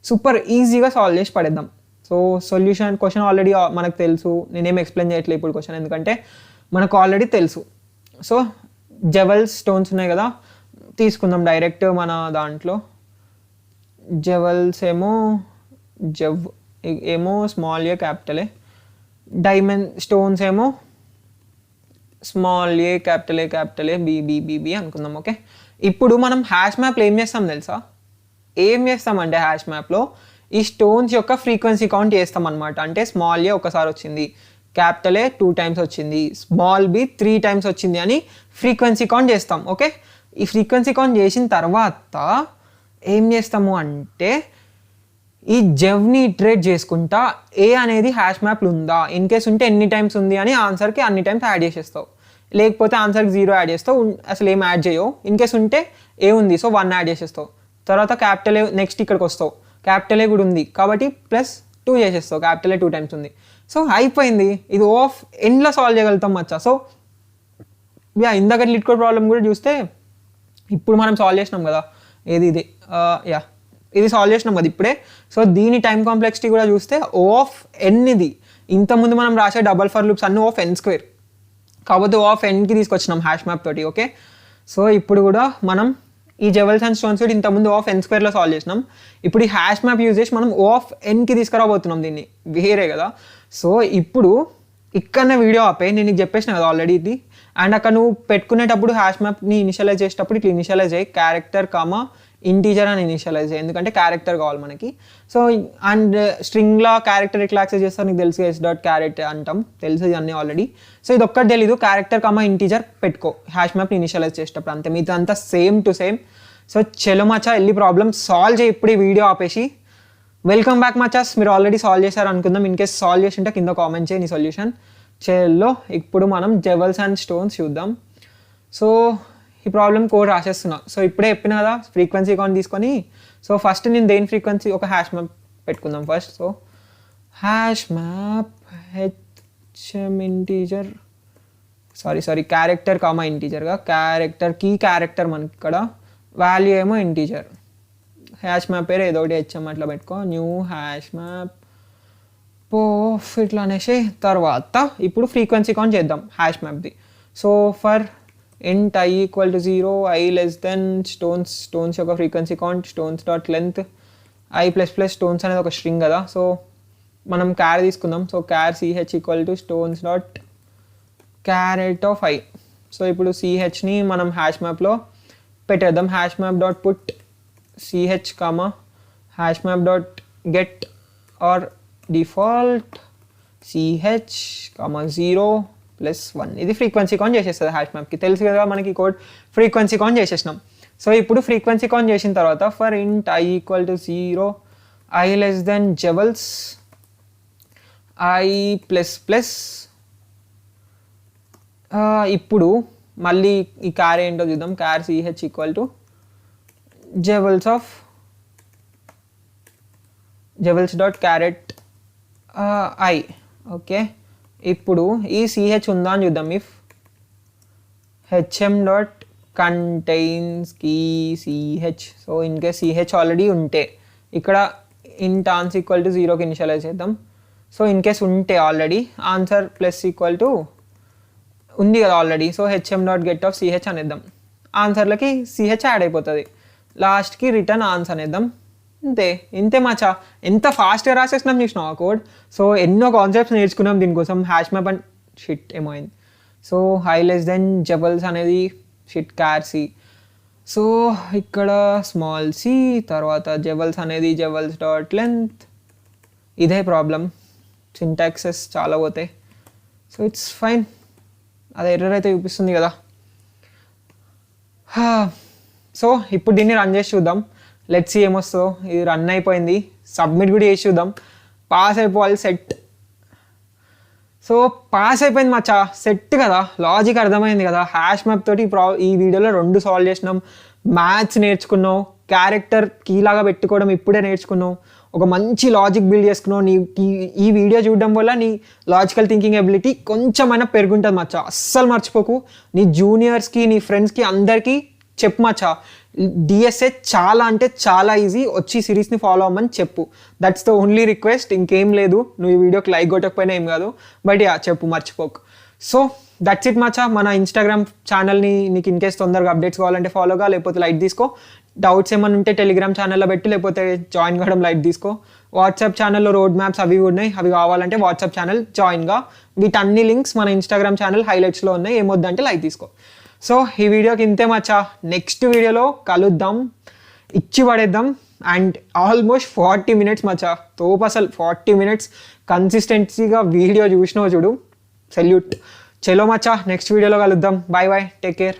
సూపర్ ఈజీగా సాల్వ్ చేసి పడేద్దాం. సో సొల్యూషన్ క్వశ్చన్ ఆల్రెడీ మనకు తెలుసు, నేనేం ఎక్స్ప్లెయిన్ చేయట్లేదు ఇప్పుడు క్వశ్చన్, ఎందుకంటే మనకు ఆల్రెడీ తెలుసు. సో జెవెల్స్ స్టోన్స్ ఉన్నాయి కదా, తీసుకుందాం డైరెక్ట్ మన దాంట్లో. జెవెల్స్ ఏమో small a capital a, diamond stones ఏమో small a capital a b అనుకుందాం. ఓకే, ఇప్పుడు మనం హ్యాష్ మ్యాప్లో ఏం చేస్తాం తెలుసా? ఏం చేస్తామంటే హ్యాష్ మ్యాప్లో ఈ స్టోన్స్ యొక్క ఫ్రీక్వెన్సీ కౌంట్ చేస్తాం అనమాట. అంటే స్మాల్ ఏ ఒకసారి వచ్చింది, క్యాపిటల్ ఏ 2 times వచ్చింది, స్మాల్ బి 3 times వచ్చింది అని ఫ్రీక్వెన్సీ కౌంట్ చేస్తాం. ఓకే, ఈ ఫ్రీక్వెన్సీ కౌంట్ చేసిన తర్వాత ఏం చేస్తాము అంటే ఈ జెవ్ని ఇటరేట్ చేసుకుంటా ఏ అనేది హ్యాష్ మ్యాప్లో ఉందా, ఇన్ కేస్ ఉంటే ఎన్ని టైమ్స్ ఉంది అని ఆన్సర్కి అన్ని టైమ్స్ యాడ్ చేసేస్తావు. లేకపోతే ఆన్సర్కి 0 యాడ్ చేస్తావు, అసలు ఏం యాడ్ చేయవు. ఇన్ కేస్ ఉంటే ఏ ఉంది, సో 1 యాడ్ చేసేస్తావు. తర్వాత క్యాపిటల్ ఏ నెక్స్ట్ ఇక్కడికి వస్తావు, క్యాపిటల్ ఏ కూడా ఉంది కాబట్టి +2 చేసేస్తావు, క్యాపిటల్ ఏ 2 times ఉంది. సో అయిపోయింది. ఇది ఆఫ్ ఎండ్లో సాల్వ్ చేయగలుగుతాం మచ్చా. సో యా ఇందాక లిట్ కోడ్ ప్రాబ్లం కూడా చూస్తే ఇప్పుడు మనం సాల్వ్ చేసినాం కదా, ఇది ఇది సాల్వ్ చేసినాం కదా ఇప్పుడే. సో దీని టైం కాంప్లెక్సిటీ కూడా చూస్తే ఆఫ్ ఎన్ ఇది. ఇంతకుముందు మనం రాసే డబల్ ఫర్ లూప్స్ అన్నీ ఆఫ్ n², కాకపోతే ఆఫ్ ఎన్కి తీసుకొచ్చినాం హ్యాష్ మ్యాప్ తోటి. ఓకే, సో ఇప్పుడు కూడా మనం ఈ జెవెల్స్ అండ్ స్టోన్స్ కూడా ఇంతకుముందు ఆఫ్ n² సాల్వ్ చేసినాం. ఇప్పుడు ఈ హ్యాష్ మ్యాప్ యూజ్ చేసి మనం ఆఫ్ ఎన్కి తీసుకురాబోతున్నాం దీన్ని, వేరే కదా. సో ఇప్పుడు ఇక్కడనే వీడియో ఆపే, నేను నీకు చెప్పేసిన కదా ఆల్రెడీ ఇది. అండ్ అక్కడ నువ్వు పెట్టుకునేటప్పుడు హ్యాష్ మ్యాప్ని ఇనిషియలైజ్ చేసేటప్పుడు ఇట్లా ఇనిషియలైజ్ అయ్యి క్యారెక్టర్ ఇంటీజర్ అని ఇనిషియలైజ్ అయ్యి, ఎందుకంటే క్యారెక్టర్ కావాలి మనకి. సో అండ్ స్ట్రింగ్లో క్యారెక్టర్ ఎట్లా యాక్సెస్ చేస్తారు నీకు తెలుసు, s.character అంటాం, తెలుసు ఇవన్నీ ఆల్రెడీ. సో ఇది ఒక్కటి తెలీదు, క్యారెక్టర్ ఇంటీజర్ పెట్టుకో హ్యాష్ మ్యాప్ని ఇనిషియలైజ్ చేసేటప్పుడు, అంతే. మీతో అంతా సేమ్ టు సేమ్. సో చలో మచ్చా, వెళ్ళి ప్రాబ్లమ్ సాల్వ్ చేయి ఇప్పుడు ఈ వీడియో ఆపేసి. వెల్కమ్ బ్యాక్ మచాస్, మీరు ఆల్రెడీ సాల్వ్ చేశారు అనుకుందాం. ఇన్ కేస్ సాల్వ్ చేసి ఉంటే కింద కామెంట్ చేయి నీ సొల్యూషన్. చలో ఇప్పుడు మనం జెవెల్స్ అండ్ స్టోన్స్ చూద్దాం. సో ఈ ప్రాబ్లం కోడ్ రాసేస్తున్నా. సో ఇప్పుడే చెప్పిన కదా ఫ్రీక్వెన్సీ కౌంట్ తీసుకొని. సో ఫస్ట్ నేను దేని ఫ్రీక్వెన్సీ ఒక హ్యాష్ మ్యాప్ పెట్టుకుందాం first. So hash map integer character ఇంటీజర్గా, క్యారెక్టర్ మనకి ఇక్కడ, వాల్యూ ఏమో ఇంటీజర్. హ్యాష్ మ్యాప్ పేరు ఏదో ఒకటి అట్లా పెట్టుకో, న్యూ హ్యాష్ మ్యాప్ ఇట్లా అనేసి. తర్వాత ఇప్పుడు ఫ్రీక్వెన్సీ కౌంట్ చేద్దాం హ్యాష్ మ్యాప్ది. So for int i = 0, i <, stones యొక్క frequency count, stones.length i ++ stones అనేది ఒక స్ట్రింగ్ కదా. సో మనం క్యార్ తీసుకుందాం. So char ch = stones.caret of i. So ఇప్పుడు chని మనం హ్యాష్ మ్యాప్లో పెట్టేద్దాం. Hash map dot put ch hash map dot get or default ch, 0+1 ఇది ఫ్రీక్వెన్సీ కౌంట్ చేసేస్తుంది హ్యాష్ మ్యాప్కి. తెలుసు కదా మనకి కోడ్ ఫ్రీక్వెన్సీ కౌంట్ చేసేసినాం. సో ఇప్పుడు ఫ్రీక్వెన్సీ కౌంట్ చేసిన తర్వాత ఫర్ ఇంట్ i = 0, i less than jewels, i++. ఇప్పుడు మళ్ళీ ఈ క్యార్ ఏంటో చూద్దాం. Char ch jewels dot char at i. Okay, ఇప్పుడు ఈ ch ఉందా అని చూద్దాం. If hm dot contains key ch, so in case ch already ఉంటే ఇక్కడ ఇంట్ ఆన్స్ ఈక్వల్ టు 0కి ఇనిషియలైజ్ చేద్దాం. సో ఇన్ కేస్ ఉంటే already answer plus equal to ఉంది కదా already, so hm dot get of ch అనేద్దాం. ఆన్సర్లకి ch add అయిపోతుంది. లాస్ట్కి రిటర్న్ ఆన్స్ అనేద్దాం. ఇంతే మచ్చా, ఎంత ఫాస్ట్గా రాసేసినాం చూసినాం ఆ కోడ్. సో ఎన్నో కాన్సెప్ట్స్ నేర్చుకున్నాం దీనికోసం. హ్యాష్ మ్యాప్ అండ్ షిట్ ఏమో అయింది. So i less than jewels అనేది షిట్ క్యార్ c. సో ఇక్కడ స్మాల్ c, తర్వాత జెవెల్స్ అనేది జెవెల్స్ డాట్ లెంత్. ఇదే ప్రాబ్లం, సింటాక్సెస్ చాలా పోతాయి. సో ఇట్స్ ఫైన్, అది ఎర్రర్ అయితే చూపిస్తుంది కదా. సో ఇప్పుడు దీన్ని రన్ చేసి చూద్దాం. లెట్స్ సీ ఏమొస్తుందో. ఇది రన్ అయిపోయింది, సబ్మిట్ కూడా చేసి చూద్దాం. పాస్ అయిపోవాలి, సెట్. సో పాస్ అయిపోయింది మచ్చా, సెట్ కదా. లాజిక్ అర్థమైంది కదా. హ్యాష్ మ్యాప్ తోటి ఈ వీడియోలో 2 సాల్వ్ చేసినాం. మ్యాథ్స్ నేర్చుకున్నావు, క్యారెక్టర్ కీలాగా పెట్టుకోవడం ఇప్పుడే నేర్చుకున్నావు, ఒక మంచి లాజిక్ బిల్డ్ చేసుకున్నావు. ఈ వీడియో చూడడం వల్ల నీ లాజికల్ థింకింగ్ ఎబిలిటీ కొంచెమైనా పెరుగుంటుంది మచ్చా. అస్సలు మర్చిపోకు. నీ జూనియర్స్కి, నీ ఫ్రెండ్స్కి అందరికీ చెప్పు మచ్చా. డిఎస్ఏ చాలా అంటే చాలా ఈజీ, వచ్చి సిరీస్ని ఫాలో అవ్వమని చెప్పు. దట్స్ ద ఓన్లీ రిక్వెస్ట్, ఇంకేం లేదు. నువ్వు ఈ వీడియోకి లైక్ కొట్టకపోయినా ఏం కాదు, బట్ చెప్పు, మర్చిపోకు. సో దట్స్ ఇట్ మచ్చా. మన ఇన్స్టాగ్రామ్ ఛానల్ని నీకు ఇన్ కేస్ తొందరగా అప్డేట్స్ కావాలంటే ఫాలోగా, లేకపోతే లైట్ తీసుకో. డౌట్స్ ఏమైనా ఉంటే టెలిగ్రామ్ ఛానల్లో పెట్టి, లేకపోతే జాయిన్ కావడం లైట్ తీసుకో. వాట్సాప్ ఛానల్లో రోడ్ మ్యాప్స్ అవి ఉన్నాయి, అవి కావాలంటే వాట్సాప్ ఛానల్ జాయిన్గా. వీటన్ని లింక్స్ మన ఇన్స్టాగ్రామ్ ఛానల్ హైలైట్స్లో ఉన్నాయి. ఏమొద్దంటే లైక్ తీసుకో. సో ఈ వీడియోకి ఇంతే మచ్చా. నెక్స్ట్ వీడియోలో కలుద్దాం, ఇచ్చి పడేద్దాం. అండ్ ఆల్మోస్ట్ 40 minutes మచ్చా, తోపు అసలు. 40 minutes కన్సిస్టెన్సీగా వీడియో చూసినావు చూడు, సెల్యూట్. చలో మచ్చా, నెక్స్ట్ వీడియోలో కలుద్దాం. Bye bye, take care.